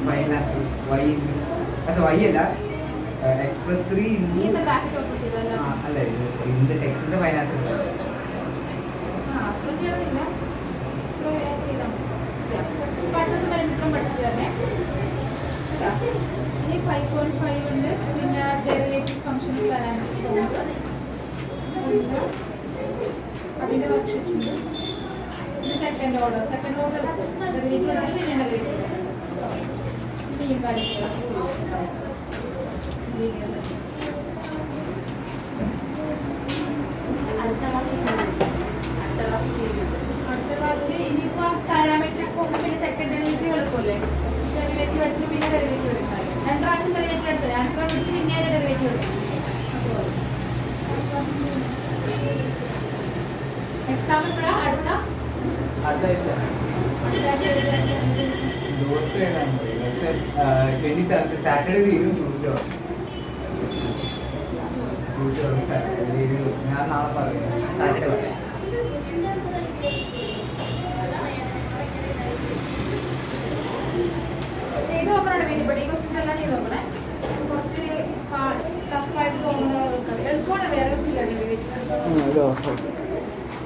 Final answer. Y into y അല്ല x plus 3 into ഈ bracket open ചെയ്തല്ലോ. അല്ല ഇത് ഇതിന്റെ ടെക്സ്റ്റിന്റെ fine answer 5.5 ഉണ്ട്. പിന്നെ ഡെറിവേറ്റീവ് ഫംഗ്ഷൻ പാരാമീറ്റർ അതിന്റെ വർക്ക്ഷീറ്റ് ഉണ്ട്. ഇത് സെക്കൻഡ് ഓർഡർ ഡെറിവേറ്റീവ് ഉണ്ടെങ്കിൽ പിന്നെ ഡെറിവേറ്റീവ് മീൻ വാല്യൂ അടുത്ത ക്ലാസ്സിൽ ഇനിയിപ്പോൾ പാരാമെട്രിക് ഫോം പിന്നെ സെക്കൻഡ് ഡെറിവേറ്റീവ് എളുപ്പമല്ലേ? ഡെറിവേറ്റീവ് എടുത്ത് പിന്നെ ഡെറിവേറ്റീവ് എടുക്കാം. 2 പ്രാവശ്യം ഡെറിവേറ്റീവ് എടുത്തത് ആൻസർ എടുത്ത് പിന്നെ ഡെറിവേറ്റീവ് എടുക്കാം. എക്സാം എപ്പോഴാണ്? അടുത്ത ആഴ്ച ദിവസം എഴുതാൻ പറയും. പക്ഷെ 27 സാറ്റർഡേ തീരും. ട്യൂസ്ഡേ ഞാൻ നാളെ പറയാം. സാറ്റർഡേ പറയാം. ചെയ്ത് നോക്കണോ വേണ്ടി ഈ ക്വസ്റ്റ്യൻസ് എല്ലാം ചെയ്ത് നോക്കണേ. കുറച്ച് ടഫായിട്ട് തോന്നുന്ന എളുപ്പമാണ്. വേറെ ഒന്നും ഇല്ല.